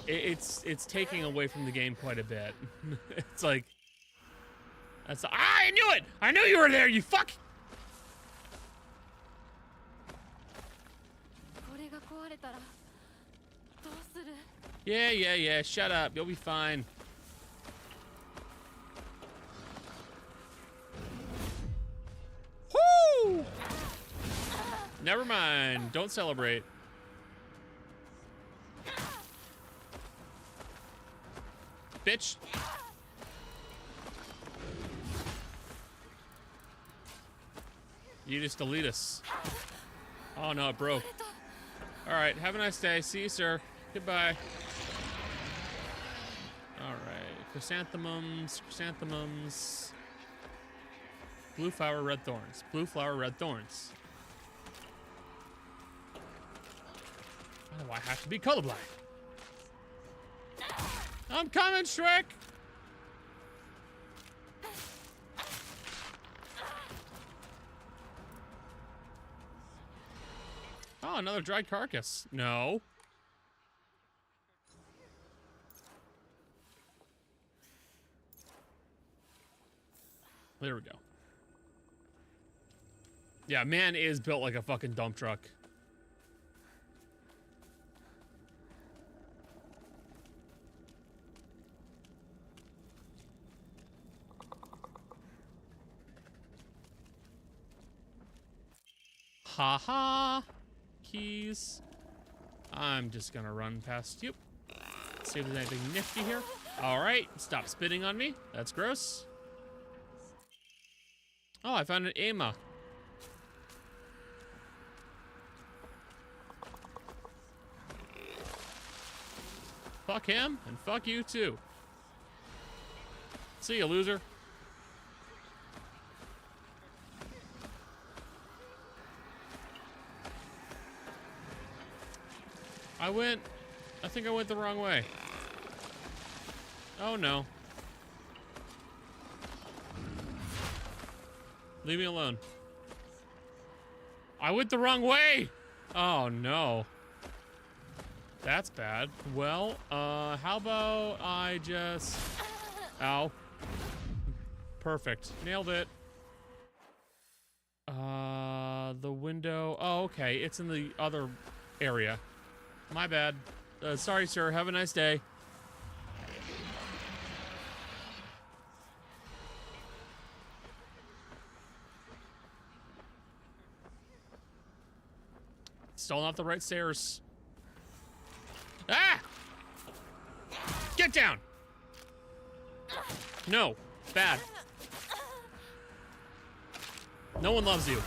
It's taking away from the game quite a bit. It's like. I knew it! I knew you were there, you fuck! Yeah. Shut up. You'll be fine. Woo! Never mind. Don't celebrate. Bitch. You just delete us. Oh no, it broke. All right, have a nice day. See you, sir. Goodbye. All right, chrysanthemums. Blue flower, red thorns. Blue flower, red thorns. Why do I have to be colorblind? I'm coming, Shrek! Oh, another dried carcass. No. There we go. Yeah, man is built like a fucking dump truck. Haha. Keys. I'm just gonna run past you. See if there's anything nifty here. All right, stop spitting on me. That's gross. Oh, I found an Ema. Fuck him, and fuck you too. See ya, loser. I think I went the wrong way. Oh no. Leave me alone. I went the wrong way! Oh no. That's bad. Well, how about I just... Ow. Perfect. Nailed it. The window... Oh, okay. It's in the other area. My bad. Sorry, sir. Have a nice day. Still not the right stairs. Ah! Get down! No. Bad. No one loves you.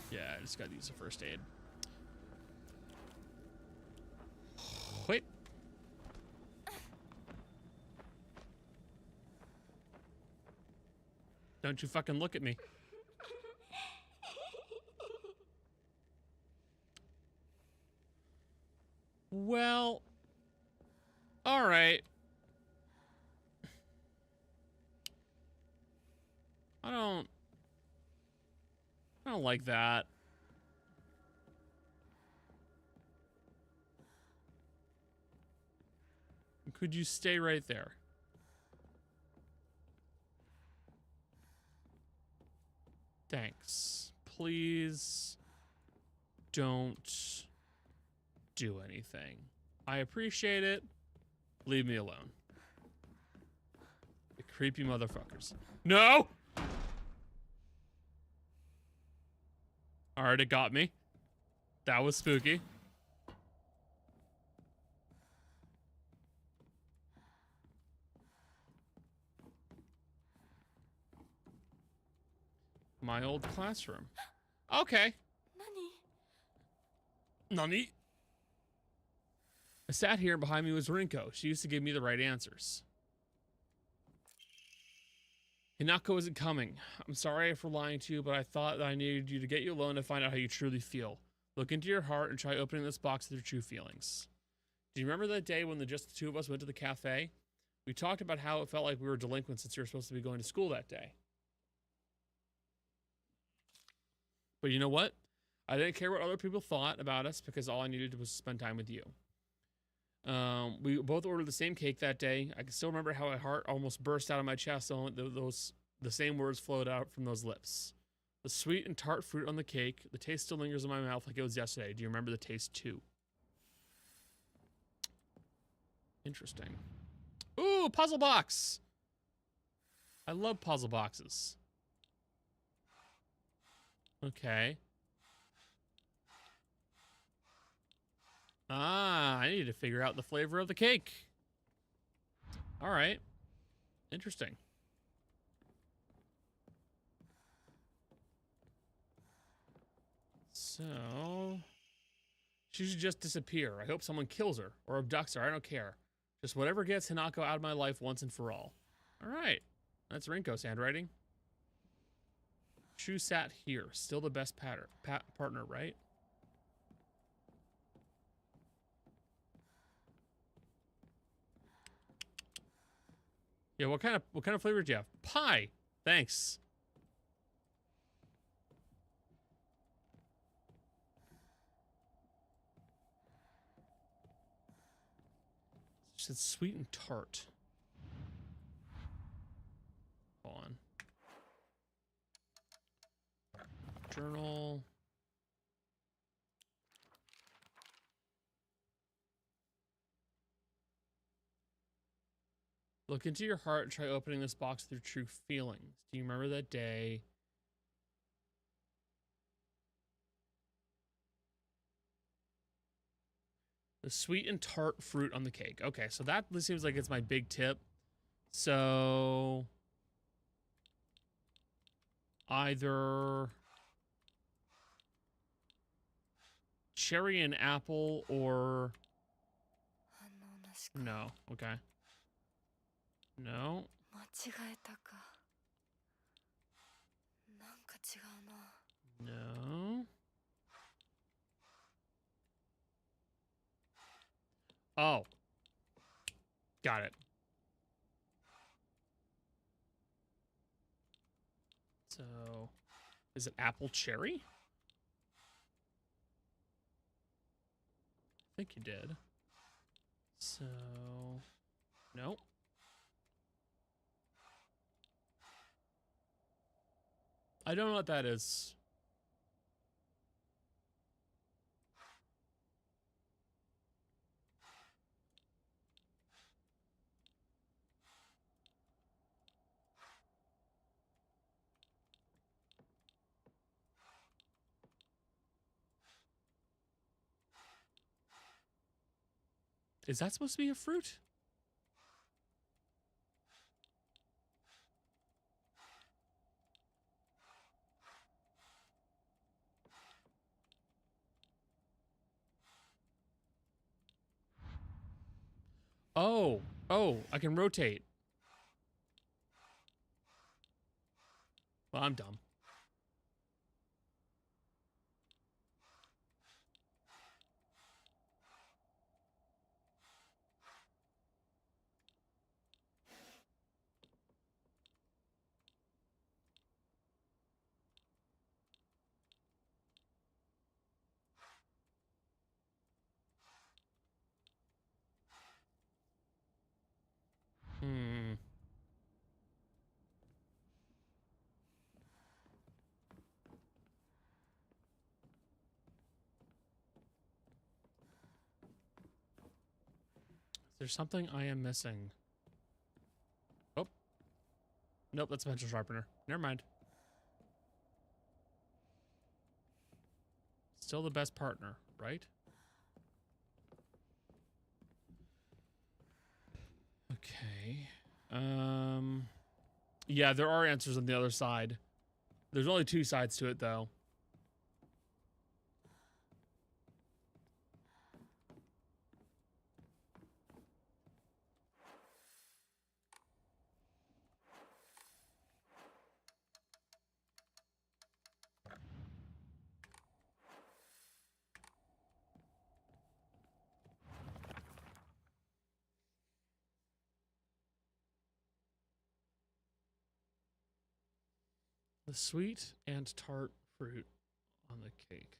Yeah, I just gotta use the first aid. Wait. Don't you fucking look at me. Well, all right. I don't like that. Could you stay right there? Thanks. Please don't do anything. I appreciate it. Leave me alone. You creepy motherfuckers. No! Alright, it got me. That was spooky. My old classroom. Okay. Nani? I sat here and behind me was Rinko. She used to give me the right answers. Hinako isn't coming. I'm sorry for lying to you, but I thought that I needed you to get you alone to find out how you truly feel. Look into your heart and try opening this box with your true feelings. Do you remember that day when just the two of us went to the cafe? We talked about how it felt like we were delinquents since you were supposed to be going to school that day. But you know what? I didn't care what other people thought about us because all I needed was to spend time with you. We both ordered the same cake that day. I can still remember how my heart almost burst out of my chest the moment those The same words flowed out from those lips. The sweet and tart fruit on the cake. The taste still lingers in my mouth like it was yesterday. Do you remember the taste too? Interesting. Ooh, puzzle box! I love puzzle boxes. Okay. Ah, I need to figure out the flavor of the cake. All right. Interesting. So... she should just disappear. I hope someone kills her or abducts her. I don't care. Just whatever gets Hinako out of my life once and for all. All right. That's Rinko's handwriting. Shu sat here. Still the best partner, right? Yeah, what kind of flavor do you have? Pie. Thanks. She said sweet and tart. Hold on. Journal. Look into your heart and try opening this box through true feelings. Do you remember that day? The sweet and tart fruit on the cake. Okay, so that seems like it's my big tip. So either cherry and apple or no. Okay. No. No. Oh. Got it. So, is it apple cherry? I think you did. So, nope. I don't know what that is. Is that supposed to be a fruit? Oh, I can rotate. Well, I'm dumb. Hmm. Is there something I am missing? Oh. Nope, that's a pencil sharpener. Never mind. Still the best partner, right? Okay. Yeah, there are answers on the other side. There's only 2 sides to it, though. The sweet and tart fruit on the cake.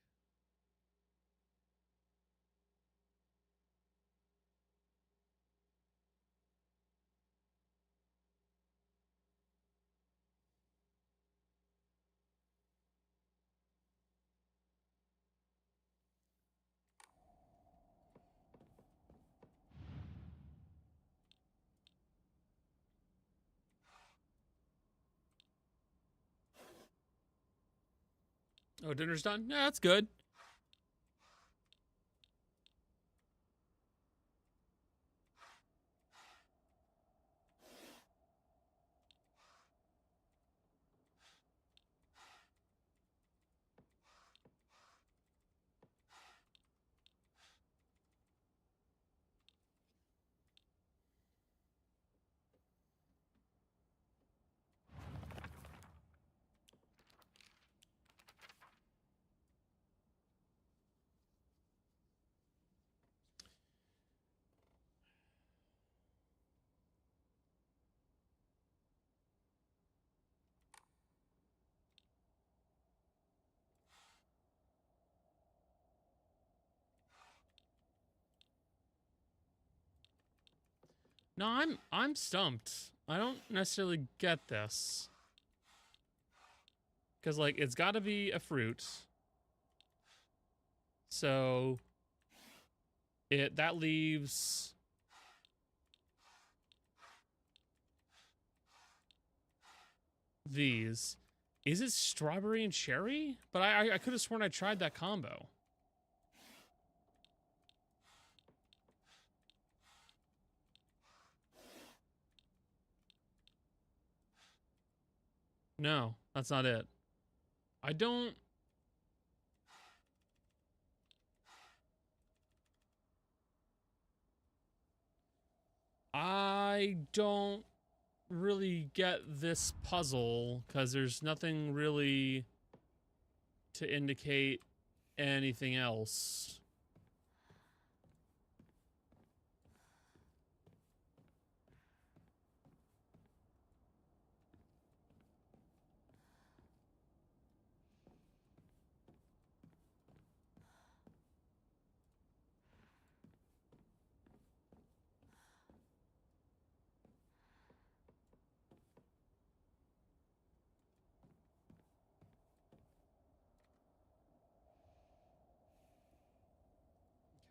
Oh, dinner's done? Yeah, that's good. No, I'm stumped. I don't necessarily get this. Cause like it's gotta be a fruit. So that leaves these. Is it strawberry and cherry? But I could have sworn I tried that combo. No, that's not it. I don't really get this puzzle because there's nothing really to indicate anything else.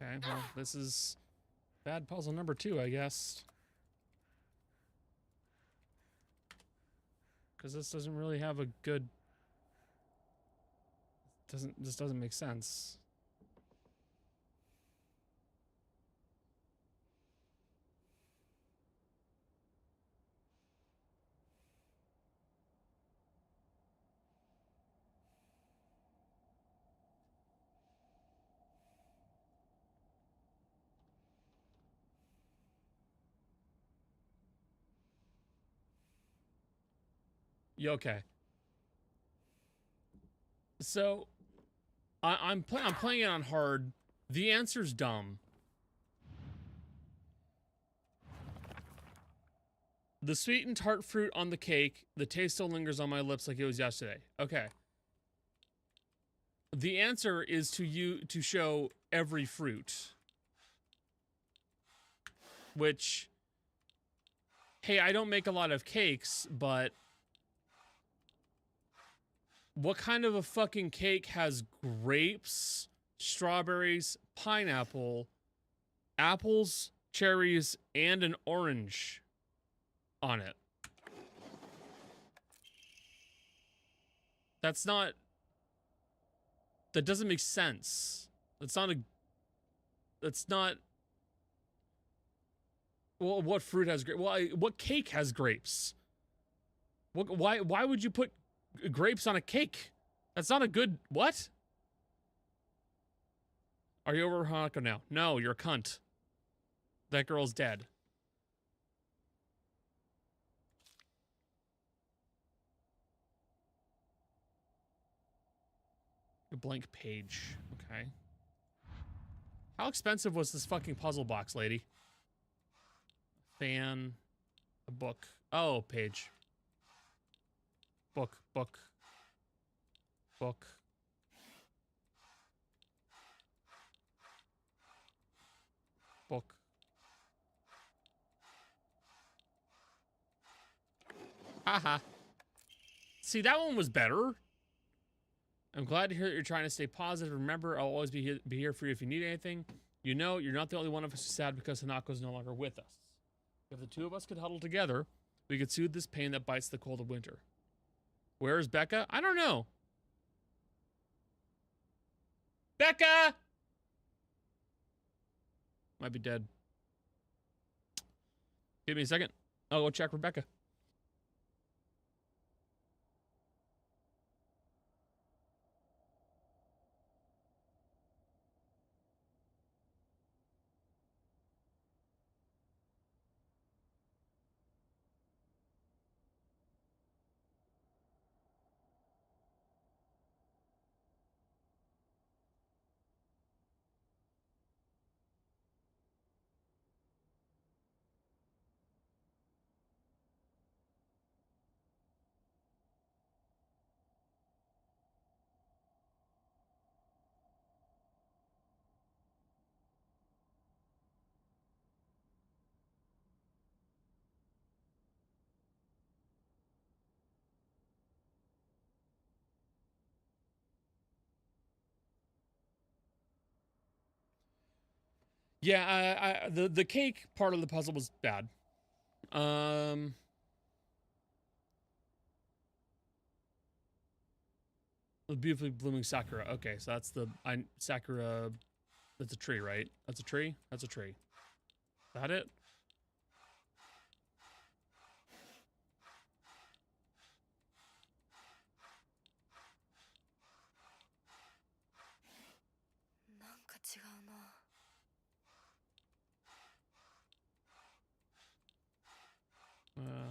Okay, well, this is bad puzzle number 2, I guess. Because this doesn't really have a good... This doesn't make sense. Yeah, okay. So, I'm playing it on hard. The answer's dumb. The sweet and tart fruit on the cake, the taste still lingers on my lips like it was yesterday. Okay. The answer is to show every fruit. Which, hey, I don't make a lot of cakes, but what kind of a fucking cake has grapes, strawberries, pineapple, apples, cherries, and an orange on it? That's not... That doesn't make sense. That's not... Well, what fruit has grapes? Well, what cake has grapes? Why would you put grapes on a cake? That's not a good... What? Are you over Hanukkah now? No, you're a cunt. That girl's dead. A blank page. Okay. How expensive was this fucking puzzle box, lady? Fan. A book. Oh, page. Book. Book. Book. Book. Haha. See, that one was better. I'm glad to hear that you're trying to stay positive. Remember, I'll always be here for you if you need anything. You know, you're not the only one of us who's sad because Hanako's no longer with us. If the two of us could huddle together, we could soothe this pain that bites the cold of winter. Where is Becca? I don't know. Becca! Might be dead. Give me a second. I'll go check Rebecca. Yeah, the cake part of the puzzle was bad. The beautifully blooming sakura. Okay, so that's the sakura. That's a tree, right? That's a tree. That's a tree. Is that it?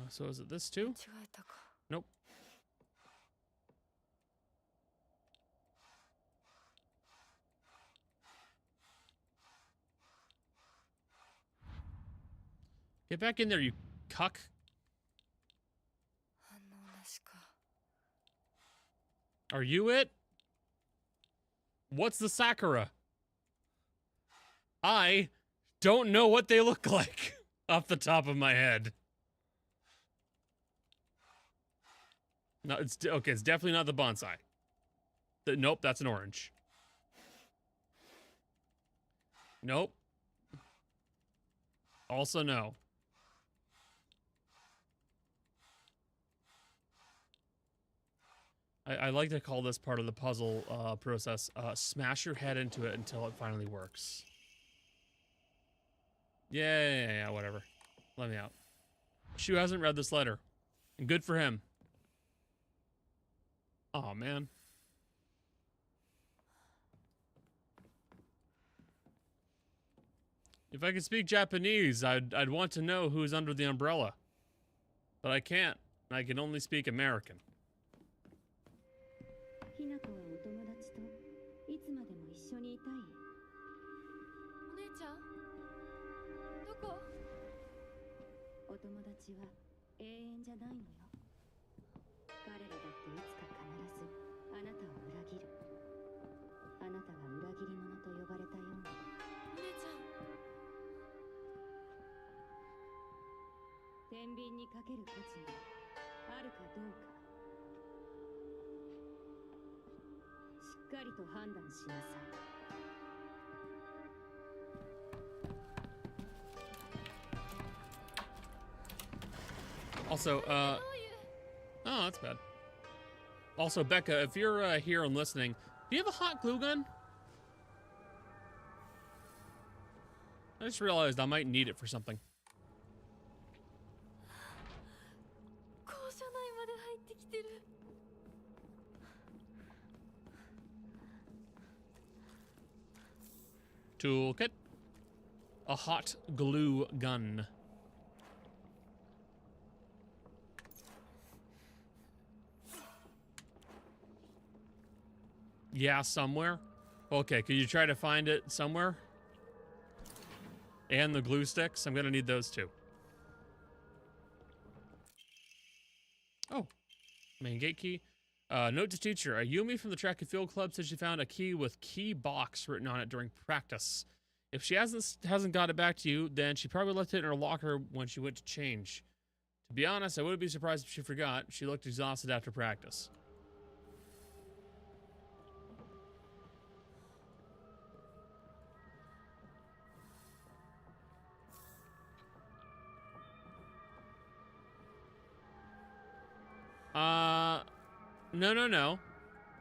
So is it this too? Nope. Get back in there, you cuck. Are you it? What's the sakura? I don't know what they look like off the top of my head. No, it's okay. It's definitely not the bonsai. Nope, that's an orange. Nope. Also no. I like to call this part of the puzzle process, smash your head into it until it finally works. Yeah, whatever. Let me out. Shu hasn't read this letter. And good for him. Oh man. If I could speak Japanese, I'd want to know who's under the umbrella. But I can't. I can only speak American. Also, oh, that's bad. Also, Becca, if you're here and listening, do you have a hot glue gun? I just realized I might need it for something. Toolkit. A hot glue gun. Yeah, somewhere. Okay, could you try to find it somewhere? And the glue sticks? I'm gonna need those too. Oh, main gate key. Note to teacher, a Yumi from the track and field club said she found a key with key box written on it during practice. If she hasn't got it back to you, then she probably left it in her locker when she went to change. To be honest, I wouldn't be surprised if she forgot. She looked exhausted after practice. No.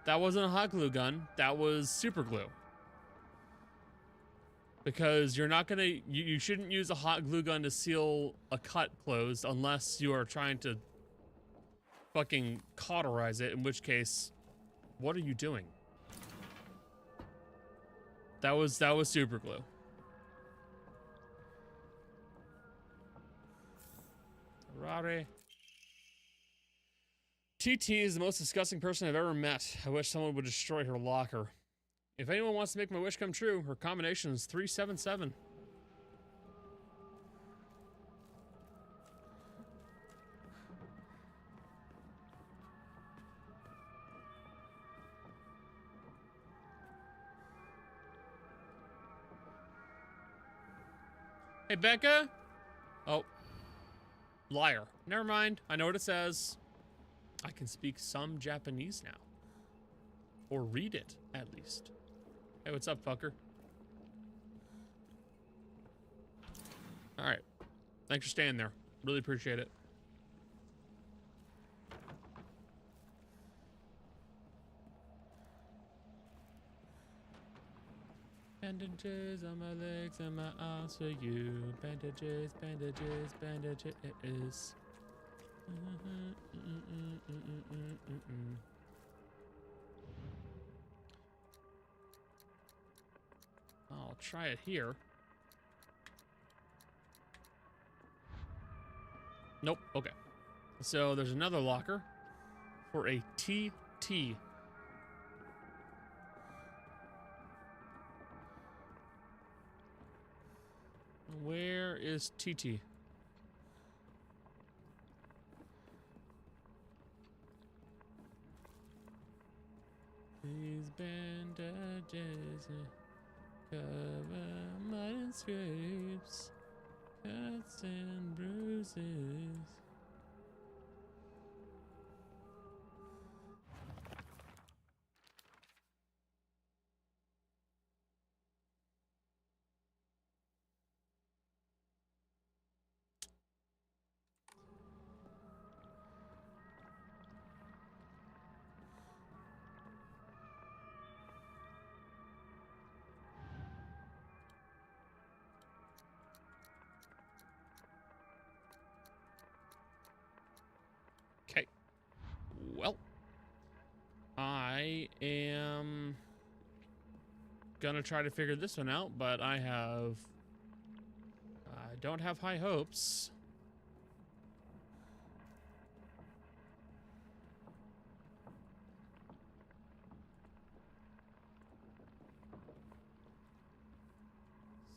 That wasn't a hot glue gun. That was super glue. Because you're not gonna, you shouldn't use a hot glue gun to seal a cut closed unless you are trying to fucking cauterize it, in which case, what are you doing? That was super glue. Rare. TT is the most disgusting person I've ever met. I wish someone would destroy her locker. If anyone wants to make my wish come true, her combination is 377. Hey, Becca? Oh. Liar. Never mind. I know what it says. I can speak some Japanese now. Or read it, at least. Hey, what's up, fucker? Alright. Thanks for staying there. Really appreciate it. Bandages on my legs and my arms for you. Bandages, bandages, bandages. I'll try it here. Nope. Okay. So there's another locker for a TT. Where is TT? These bandages cover mud and scrapes, cuts and bruises. Okay. Well, I am gonna try to figure this one out, but I don't have high hopes.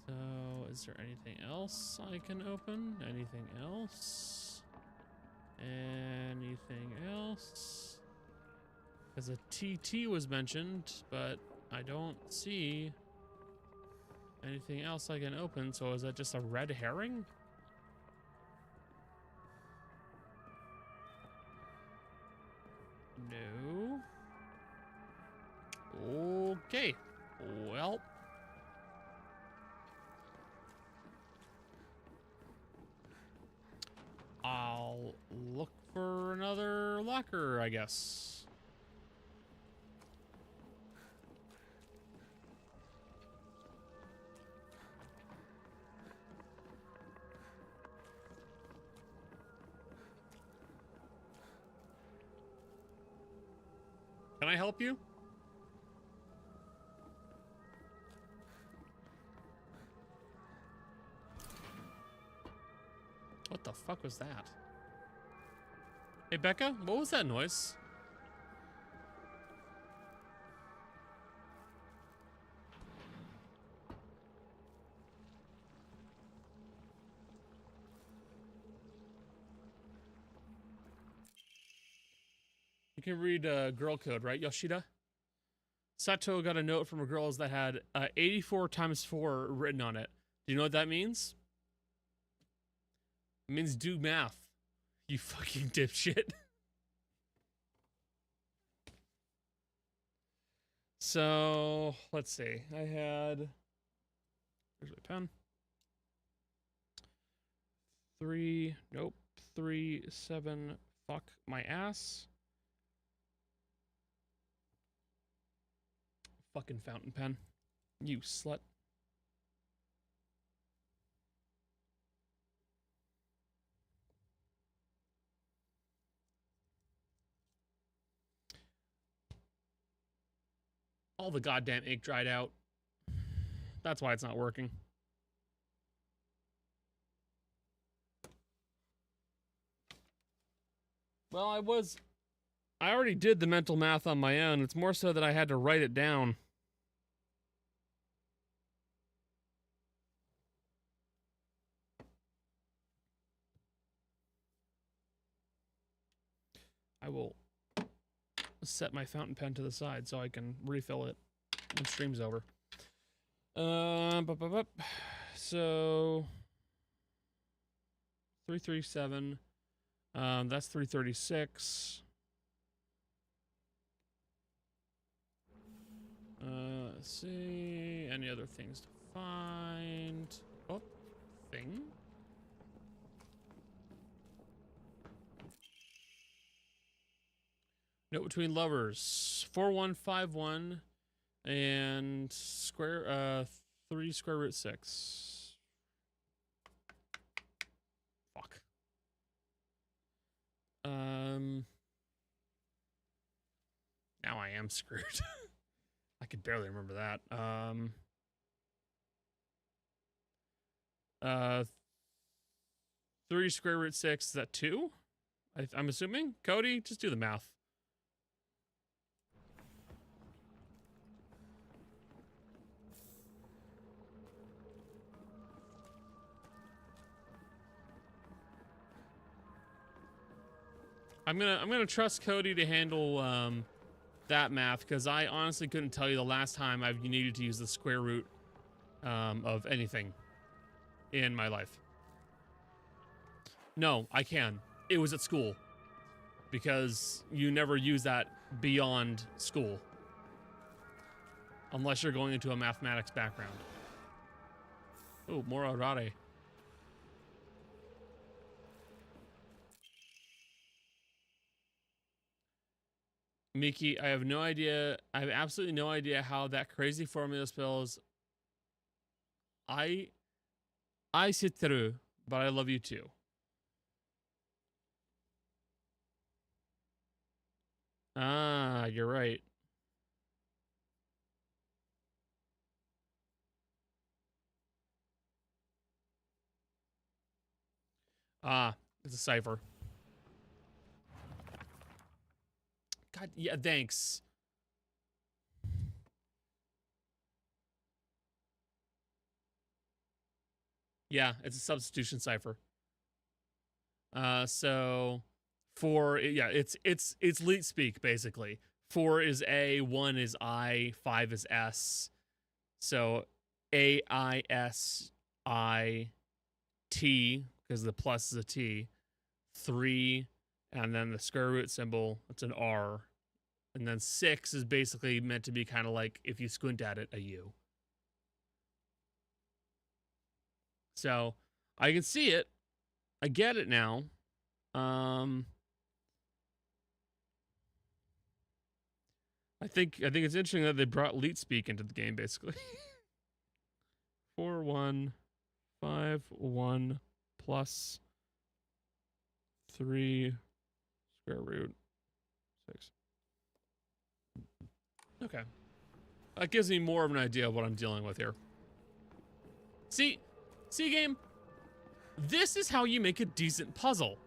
So, is there anything else I can open? Anything else? Anything else? Because a TT was mentioned, but I don't see anything else I can open. So is that just a red herring? No. Okay. Well. I'll look for another locker, I guess. Can I help you? What the fuck was that? Hey, Becca, what was that noise? You can read girl code, right, Yoshida? Sato got a note from a girl's that had 84 times 4 written on it. Do you know what that means? It means do math. You fucking dipshit. So, let's see. I had... Where's my pen? 3... Nope. 3, 7... Fuck my ass. Fucking fountain pen. You slut. All the goddamn ink dried out. That's why it's not working. Well, I already did the mental math on my own. It's more so that I had to write it down. I will set my fountain pen to the side so I can refill it when stream's over. So 337. That's 336. Let's see. Any other things to find? Oh, thing. Note between lovers. 4151 and square 3 square root 6. Fuck. Now I am screwed. I could barely remember that. 3 square root 6, is that 2? I'm assuming? Cody, just do the math. I'm gonna trust Cody to handle that math, because I honestly couldn't tell you the last time I've needed to use the square root of anything in my life. No, I can. It was at school, because you never use that beyond school unless you're going into a mathematics background. Oh, more arare. Miki, I have no idea. I have absolutely no idea how that crazy formula spells. I sit through, but I love you too. Ah, you're right. Ah, it's a cipher. God, yeah, thanks. Yeah, it's a substitution cipher. So 4, yeah, it's leet speak basically. 4 is A, 1 is I, 5 is S. So AISIT, because the plus is a T. 3, and then the square root symbol, it's an R. And then 6 is basically meant to be kind of like, if you squint at it, a U. So I can see it. I get it now. I think it's interesting that they brought leet speak into the game, basically. 4 1 5 1 plus 3 square root 6. Okay. That gives me more of an idea of what I'm dealing with here. See game? This is how you make a decent puzzle.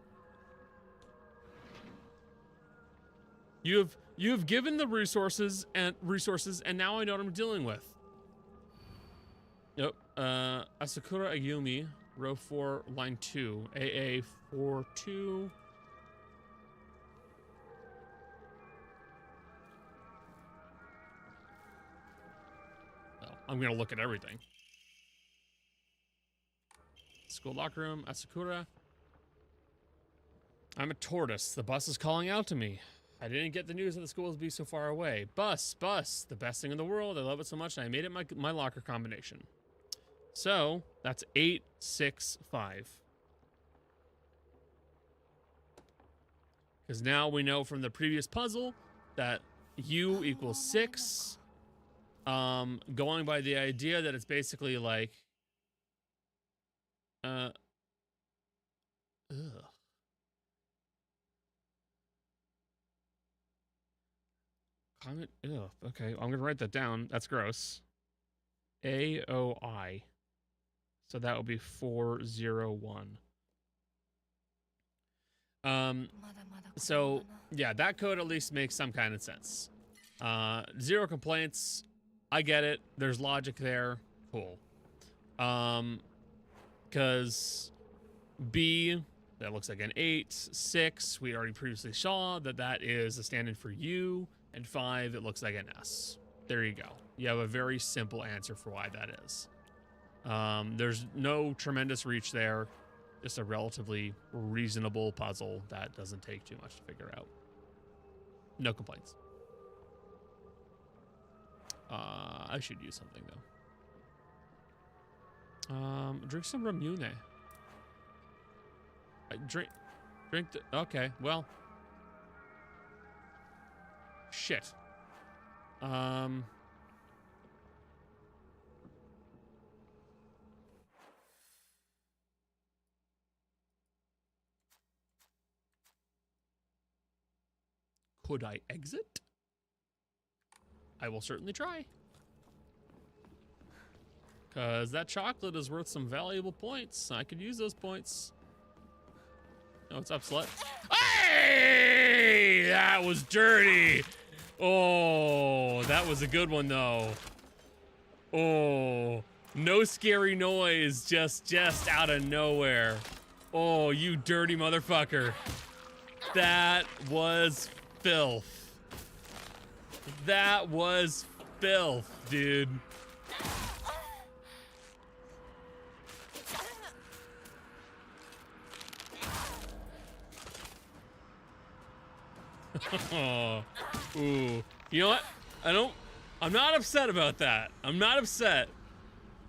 You have given the resources, and now I know what I'm dealing with. Yep. Asakura Ayumi, row 4, line 2, AA 42. Well, I'm gonna look at everything. School locker room, Asakura. I'm a tortoise. The bus is calling out to me. I didn't get the news that the school would be so far away. Bus, the best thing in the world. I love it so much, and I made it my locker combination. So that's 8, 6, 5. Because now we know from the previous puzzle that U equals 6. Going by the idea that it's basically like, ugh. comment. Ew, okay, I'm gonna write that down. That's gross. AOI. So that would be 401. So yeah, that code at least makes some kind of sense. 0 complaints. I get it. There's logic there. Cool. Because B, that looks like an 8. 6, we already previously saw that is a stand-in for U. And 5, it looks like an S. There you go. You have a very simple answer for why that is. There's no tremendous reach there. Just a relatively reasonable puzzle that doesn't take too much to figure out. No complaints. I should use something though. Drink some Ramune. Drink the, okay, well. Shit. Could I exit? I will certainly try. Because that chocolate is worth some valuable points. I could use those points. Oh, what's up, slut? Hey! That was dirty. Oh, that was a good one, though. Oh, no scary noise, just out of nowhere. Oh, you dirty motherfucker. That was filth. That was filth, dude. Oh, ooh. You know what? I'm not upset about that. I'm not upset.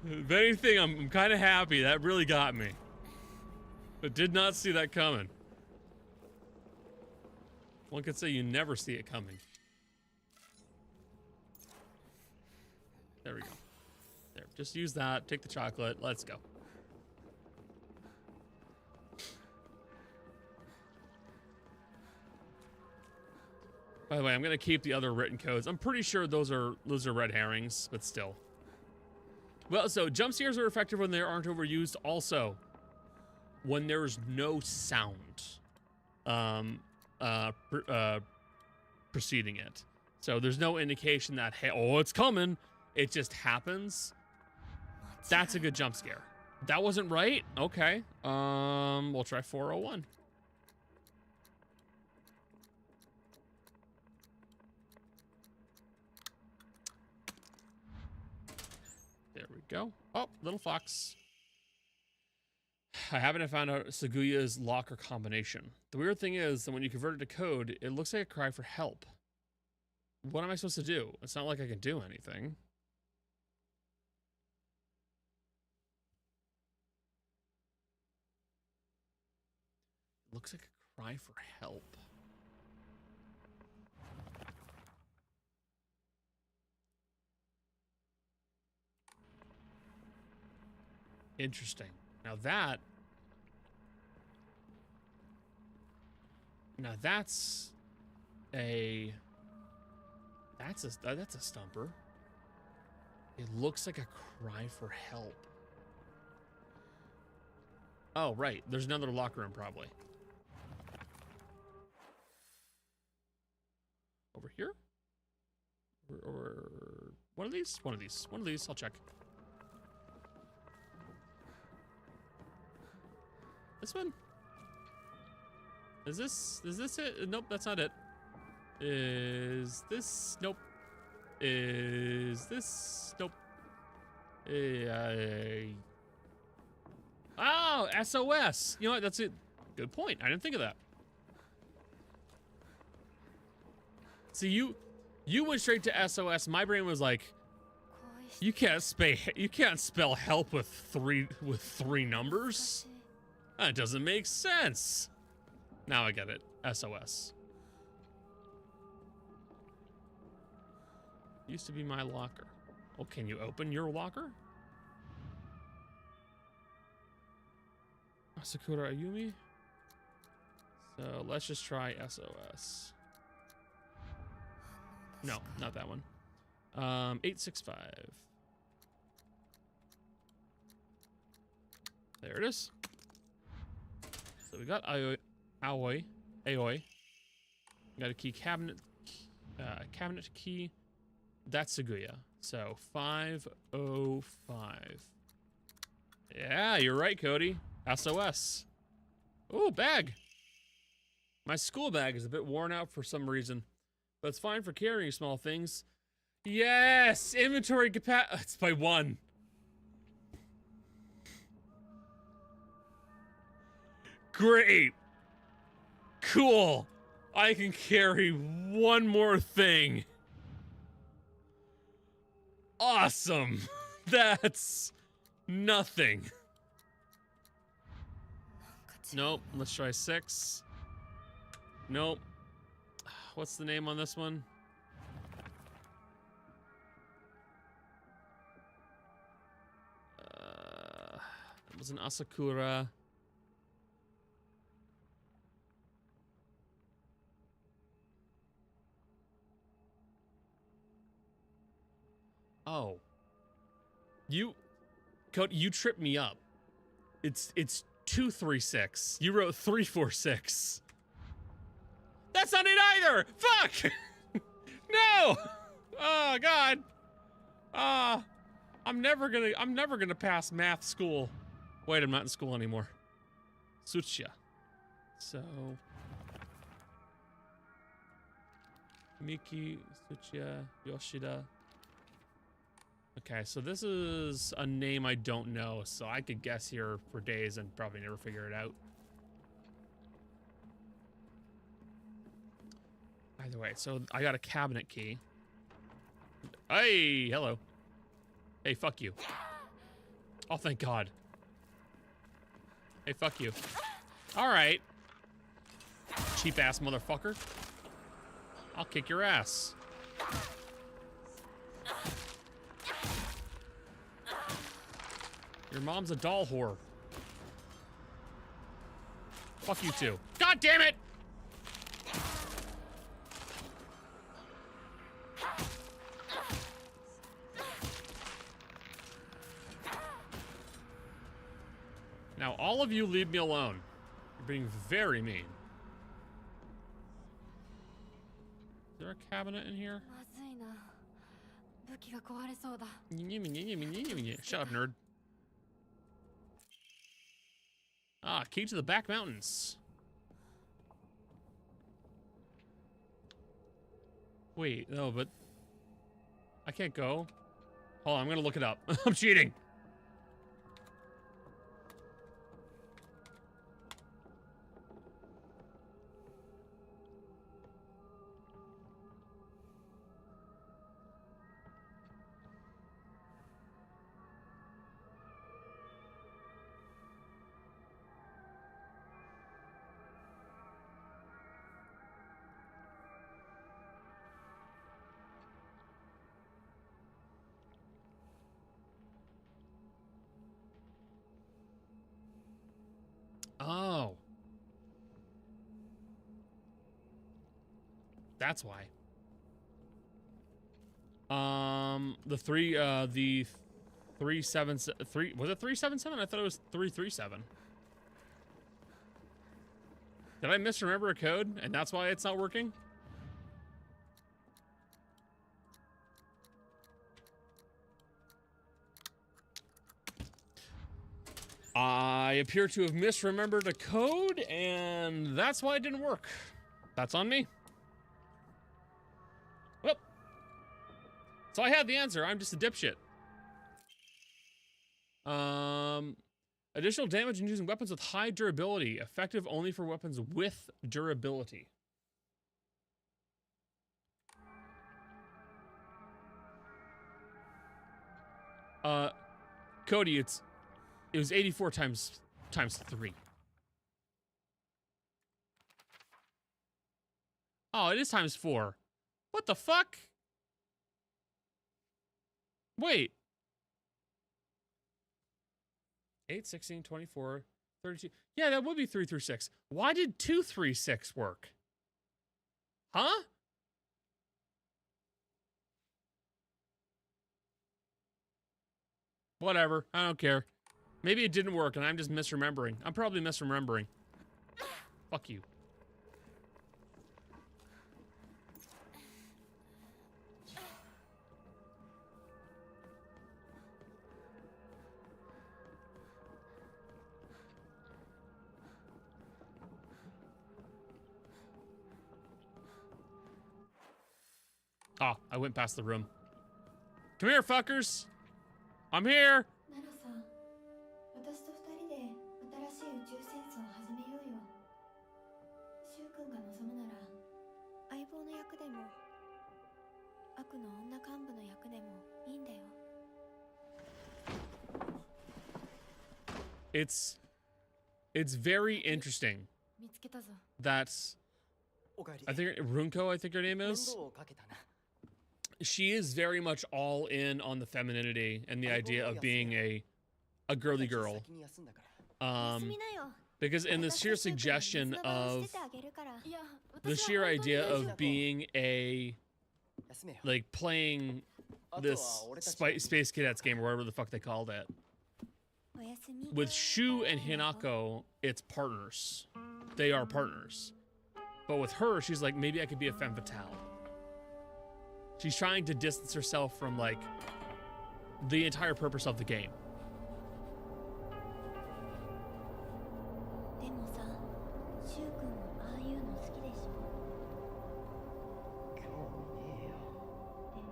If anything, I'm kind of happy. That really got me. But did not see that coming. One could say you never see it coming. There we go. There, just use that. Take the chocolate. Let's go. By the way, I'm gonna keep the other written codes. I'm pretty sure those are red herrings, but still. Well, so jump scares are effective when they aren't overused. Also, when there's no sound, preceding it. So there's no indication that, hey, oh, it's coming. It just happens. That's a good jump scare. That wasn't right? Okay. We'll try 401. There we go. Oh, little fox. I haven't found out Saguya's locker combination. The weird thing is that when you convert it to code, it looks like a cry for help. What am I supposed to do? It's not like I can do anything. It looks like a cry for help. Interesting. Now that's a stumper. It looks like a cry for help. Oh, right. There's another locker room probably. Over here? Or one of these? One of these. One of these. I'll check. This one? Is this it? Nope, that's not it. Is this? Nope. Is this? Nope. Oh, SOS. You know what? That's it. Good point. I didn't think of that. See, you went straight to SOS. My brain was like, you can't spell help with three numbers. That doesn't make sense. Now I get it. SOS. Used to be my locker. Oh, can you open your locker? Sakura Ayumi. So let's just try SOS. No, not that one. 865. There it is. So we got Aoi. Got a key cabinet. Cabinet key. That's Seguya. So 505. Yeah, you're right, Cody. SOS. Ooh, bag. My school bag is a bit worn out for some reason, but it's fine for carrying small things. Yes! Inventory capacity. It's by 1. Great! Cool! I can carry 1 more thing. Awesome! That's nothing. Nope, let's try 6. Nope. What's the name on this one? It was an Asakura. Oh. Cody, you tripped me up. It's 236. You wrote 346. That's not it either! Fuck! No! Oh god. I'm never gonna pass math school. Wait, I'm not in school anymore. Tsuchiya. So Miki, Tsuchiya, Yoshida. Okay, so this is a name I don't know, so I could guess here for days and probably never figure it out. Either way, so I got a cabinet key. Hey, hello. Hey, fuck you. Oh, thank God. Hey, fuck you. All right. Cheap ass motherfucker. I'll kick your ass. Your mom's a doll whore. Fuck you too. God damn it! Now, all of you leave me alone. You're being very mean. Is there a cabinet in here? Shut up, nerd. Ah, key to the back mountains. Wait, no, but I can't go. Hold on, I'm gonna look it up. I'm cheating. Oh. That's why. The 377 was it 377? I thought it was 337. Did I misremember a code and that's why it's not working? I appear to have misremembered a code, and that's why it didn't work. That's on me. Well, so I had the answer. I'm just a dipshit. Additional damage in using weapons with high durability. Effective only for weapons with durability. Cody, it was 84 times 3. Oh, it is times 4. What the fuck? Wait. 8, 16, 24, 32. Yeah, that would be 3 through 6. Why did 2, 3, 6 work? Huh? Whatever. I don't care. Maybe it didn't work and I'm just misremembering. I'm probably misremembering. Fuck you. Ah, I went past the room. Come here, fuckers. I'm here. ならさ、私と二人で新しい宇宙戦争を始めようよ。シュウ君が望むなら、相棒の役でも、悪の女幹部の役でもいいんだよ。It's very interesting 見つけたぞ。 that おかえり I think Runko, I think her name 面 is. 倒をかけたな She is very much all in on the femininity and the idea of being a girly girl. 先に休んだから 休みなよ。 Because in the sheer suggestion of しててあげるからいや、 the sheer idea of being a 休めよ like playing あとは this 俺たちの Space Cadets game or whatever the fuck they called it. おやすみ。 With Shu and Hinako, it's partners. They are partners. But with her, she's like, maybe I could be a femme fatale. She's trying to distance herself from like the entire purpose of the game. でもさ、シュウ君もああいうの好きでしょ。興味ねえよでも、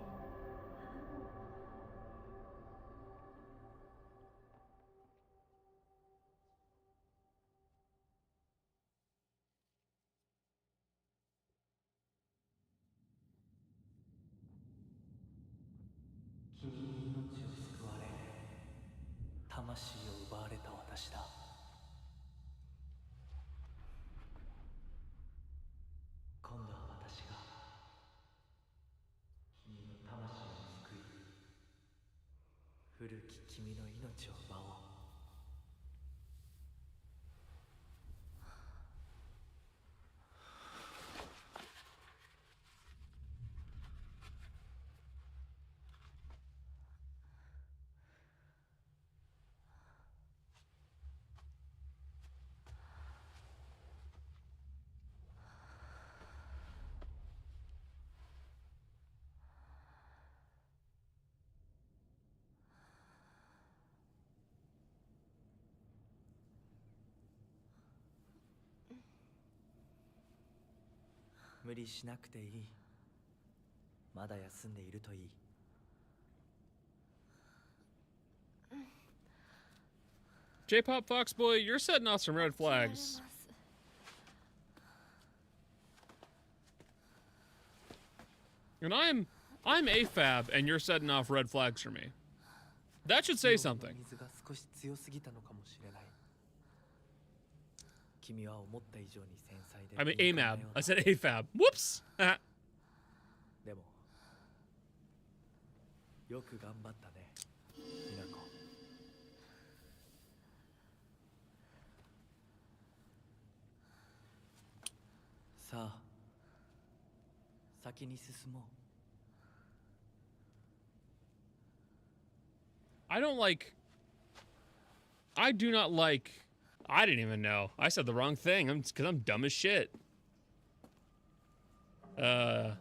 君に命を救われ魂を奪われた私だ今度は私が君の魂を救い古き君の命を奪おう無理しなくていいまだ休んでいるといい J-pop Foxboy, you're setting off some red flags. And I'm AFAB, and you're setting off red flags for me. That should say something. 水が少し強すぎたのかもしれない君は思った以上に繊細で I mean 敏感な AMAB. よう I だ said AFAB. Whoops! でもよく頑張ったね美奈子さあ先に進もう I don't like... I do not like... I didn't even know. I said the wrong thing. Because I'm dumb as shit. My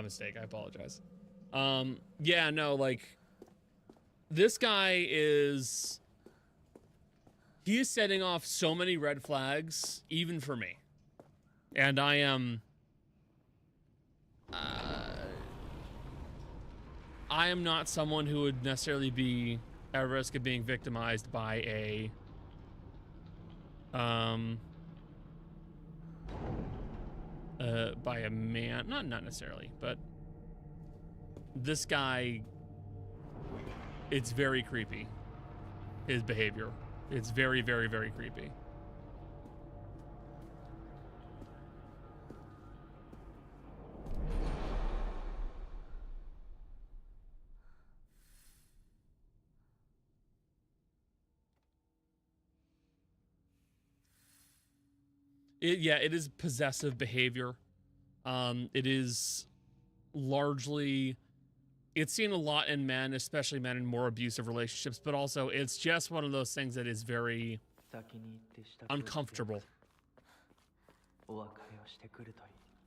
mistake. I apologize. Yeah, no, like... This guy is... He is setting off so many red flags, even for me. And I am... I am not someone who would necessarily be at risk of being victimized by a man, not necessarily, but this guy, it's very creepy, his behavior. It's very, very, very creepy. Yeah, it is possessive behavior. It is largely it's seen a lot in men, especially men in more abusive relationships, but also it's just one of those things that is very uncomfortable.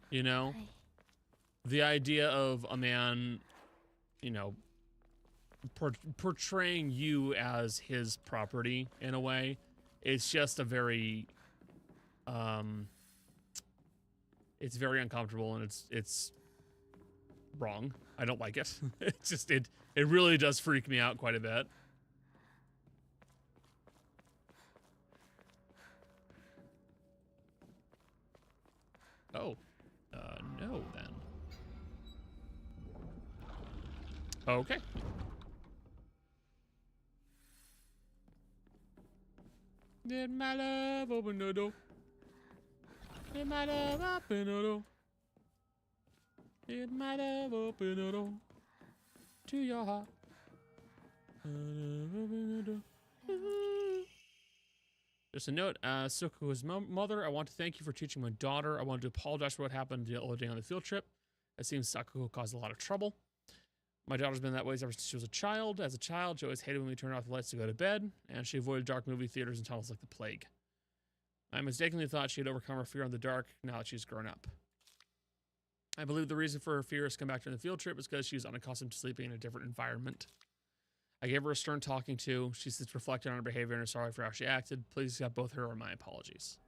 You know? The idea of a man, you know, portraying you as his property in a way, it's just a very, it's very uncomfortable, and it's wrong. I don't like it. It's just, it really does freak me out quite a bit. Oh, no then. Okay. Did my love open the door? Did my love open the door? Did my love open the door to your heart? Just a note, Suku's mother, I want to thank you for teaching my daughter. I want to apologize for what happened the other day on the field trip. It seems Sakuko caused a lot of trouble. My daughter's been that way ever since she was a child. As a child, she always hated when we turned off the lights to go to bed, and she avoided dark movie theaters and tunnels like the plague. I mistakenly thought she had overcome her fear of the dark now that she's grown up. I believe the reason for her fear has come back during the field trip is because she was unaccustomed to sleeping in a different environment. I gave her a stern talking to. She since reflected on her behavior and is sorry for how she acted. Please accept both her and my apologies.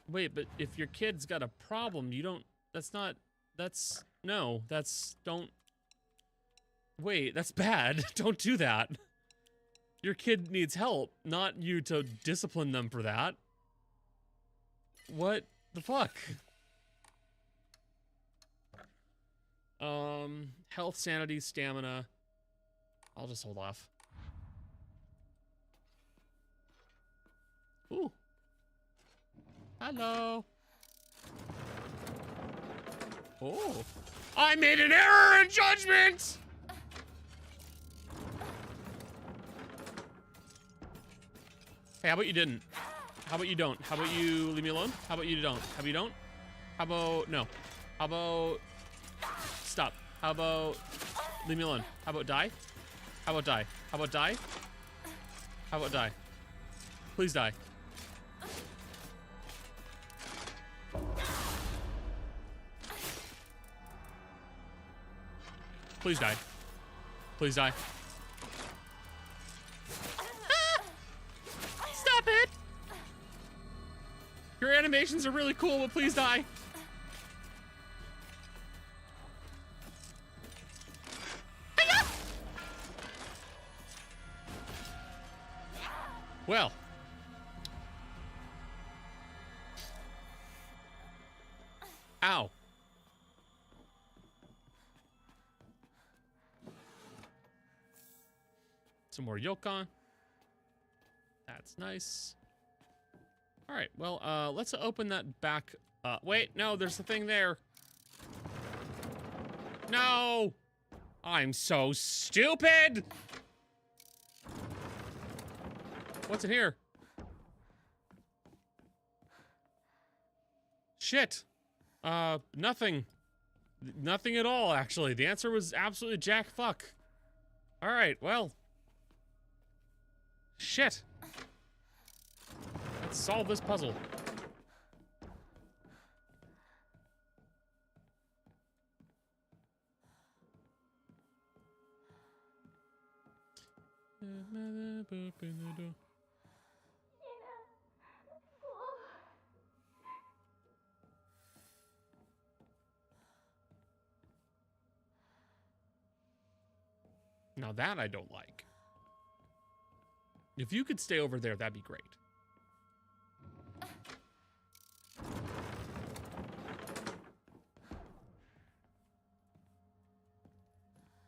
Wait, but if your kid's got a problem, you don't, wait, that's bad. Don't do that. Your kid needs help, not you to discipline them for that. What the fuck? Health, sanity, stamina. I'll just hold off. Ooh. Hello. Oh. I made an error in judgment! Hey, how about you didn't? How about you don't? How about you leave me alone? How about you don't? How about you don't? How about no? How about stop? How about leave me alone? How about die? How about die? How about die? How about die? Please die. Please die. Please die. Ah! Stop it! Your animations are really cool, but please die. Hiya! Well. Ow. Some more Yokon. That's nice. All right, well, let's open that back. Wait, no, there's the thing there. No! I'm so stupid! What's in here? Shit. Nothing. Nothing at all, actually. The answer was absolutely jack fuck. All right, well. Shit. Let's solve this puzzle. Now that I don't like. If you could stay over there, that'd be great.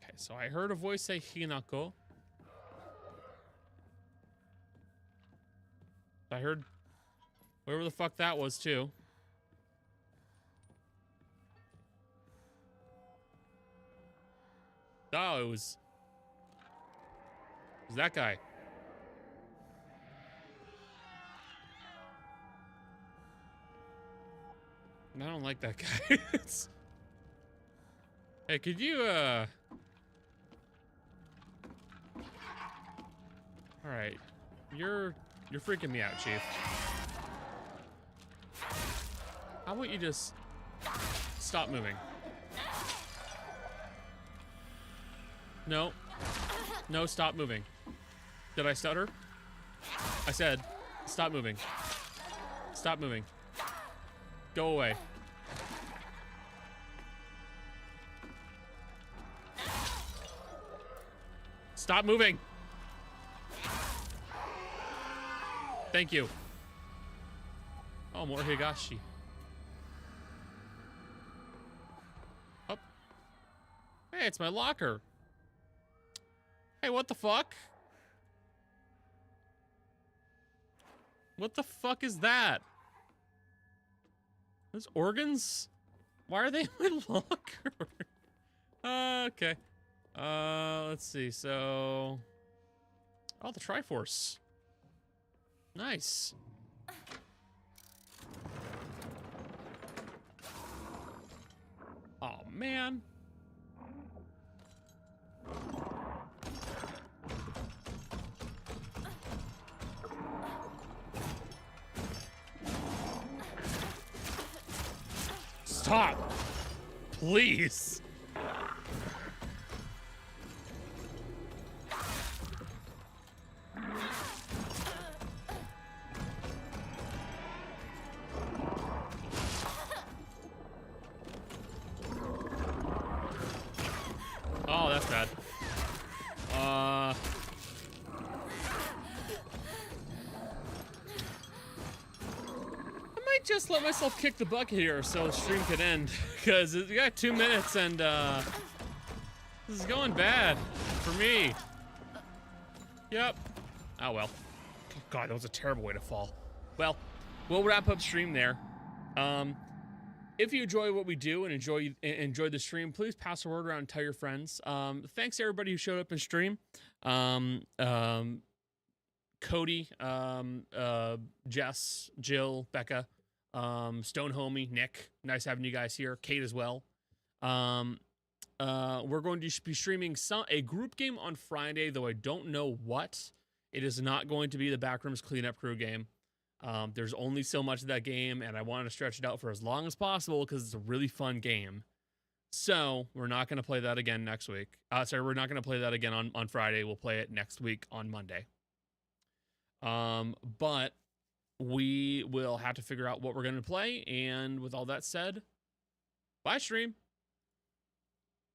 Okay, so I heard a voice say Hinako. I heard whatever the fuck that was too. Oh, it was that guy. I don't like that guy. Hey, could you, Alright. You're freaking me out, Chief. How about you just stop moving? No. No, stop moving. Did I stutter? I said, stop moving. Stop moving. Go away. Stop moving. Thank you. Oh, more Higashi. Oh. Hey, it's my locker. Hey, what the fuck? What the fuck is that? Those organs? Why are they in my locker? Okay. Let's see. So, oh, the Triforce. Nice. Oh man. Stop. Please. Oh, that's bad. I might just let myself kick the bucket here so the stream could end, because we got 2 minutes and this is going bad for me. Yep. Oh well. Oh, God, that was a terrible way to fall. Well, we'll wrap up stream there. If you enjoy what we do and enjoy the stream, please pass the word around and tell your friends. Thanks to everybody who showed up in stream. Cody, Jess, Jill, Becca, Stone Homie, Nick. Nice having you guys here. Kate as well. We're going to be streaming a group game on Friday, though I don't know what. It is not going to be the Backrooms Cleanup Crew game. There's only so much of that game, and I wanted to stretch it out for as long as possible because it's a really fun game. So we're not going to play that again next week. We're not going to play that again on Friday. We'll play it next week on Monday. But we will have to figure out what we're going to play. And with all that said, bye, stream.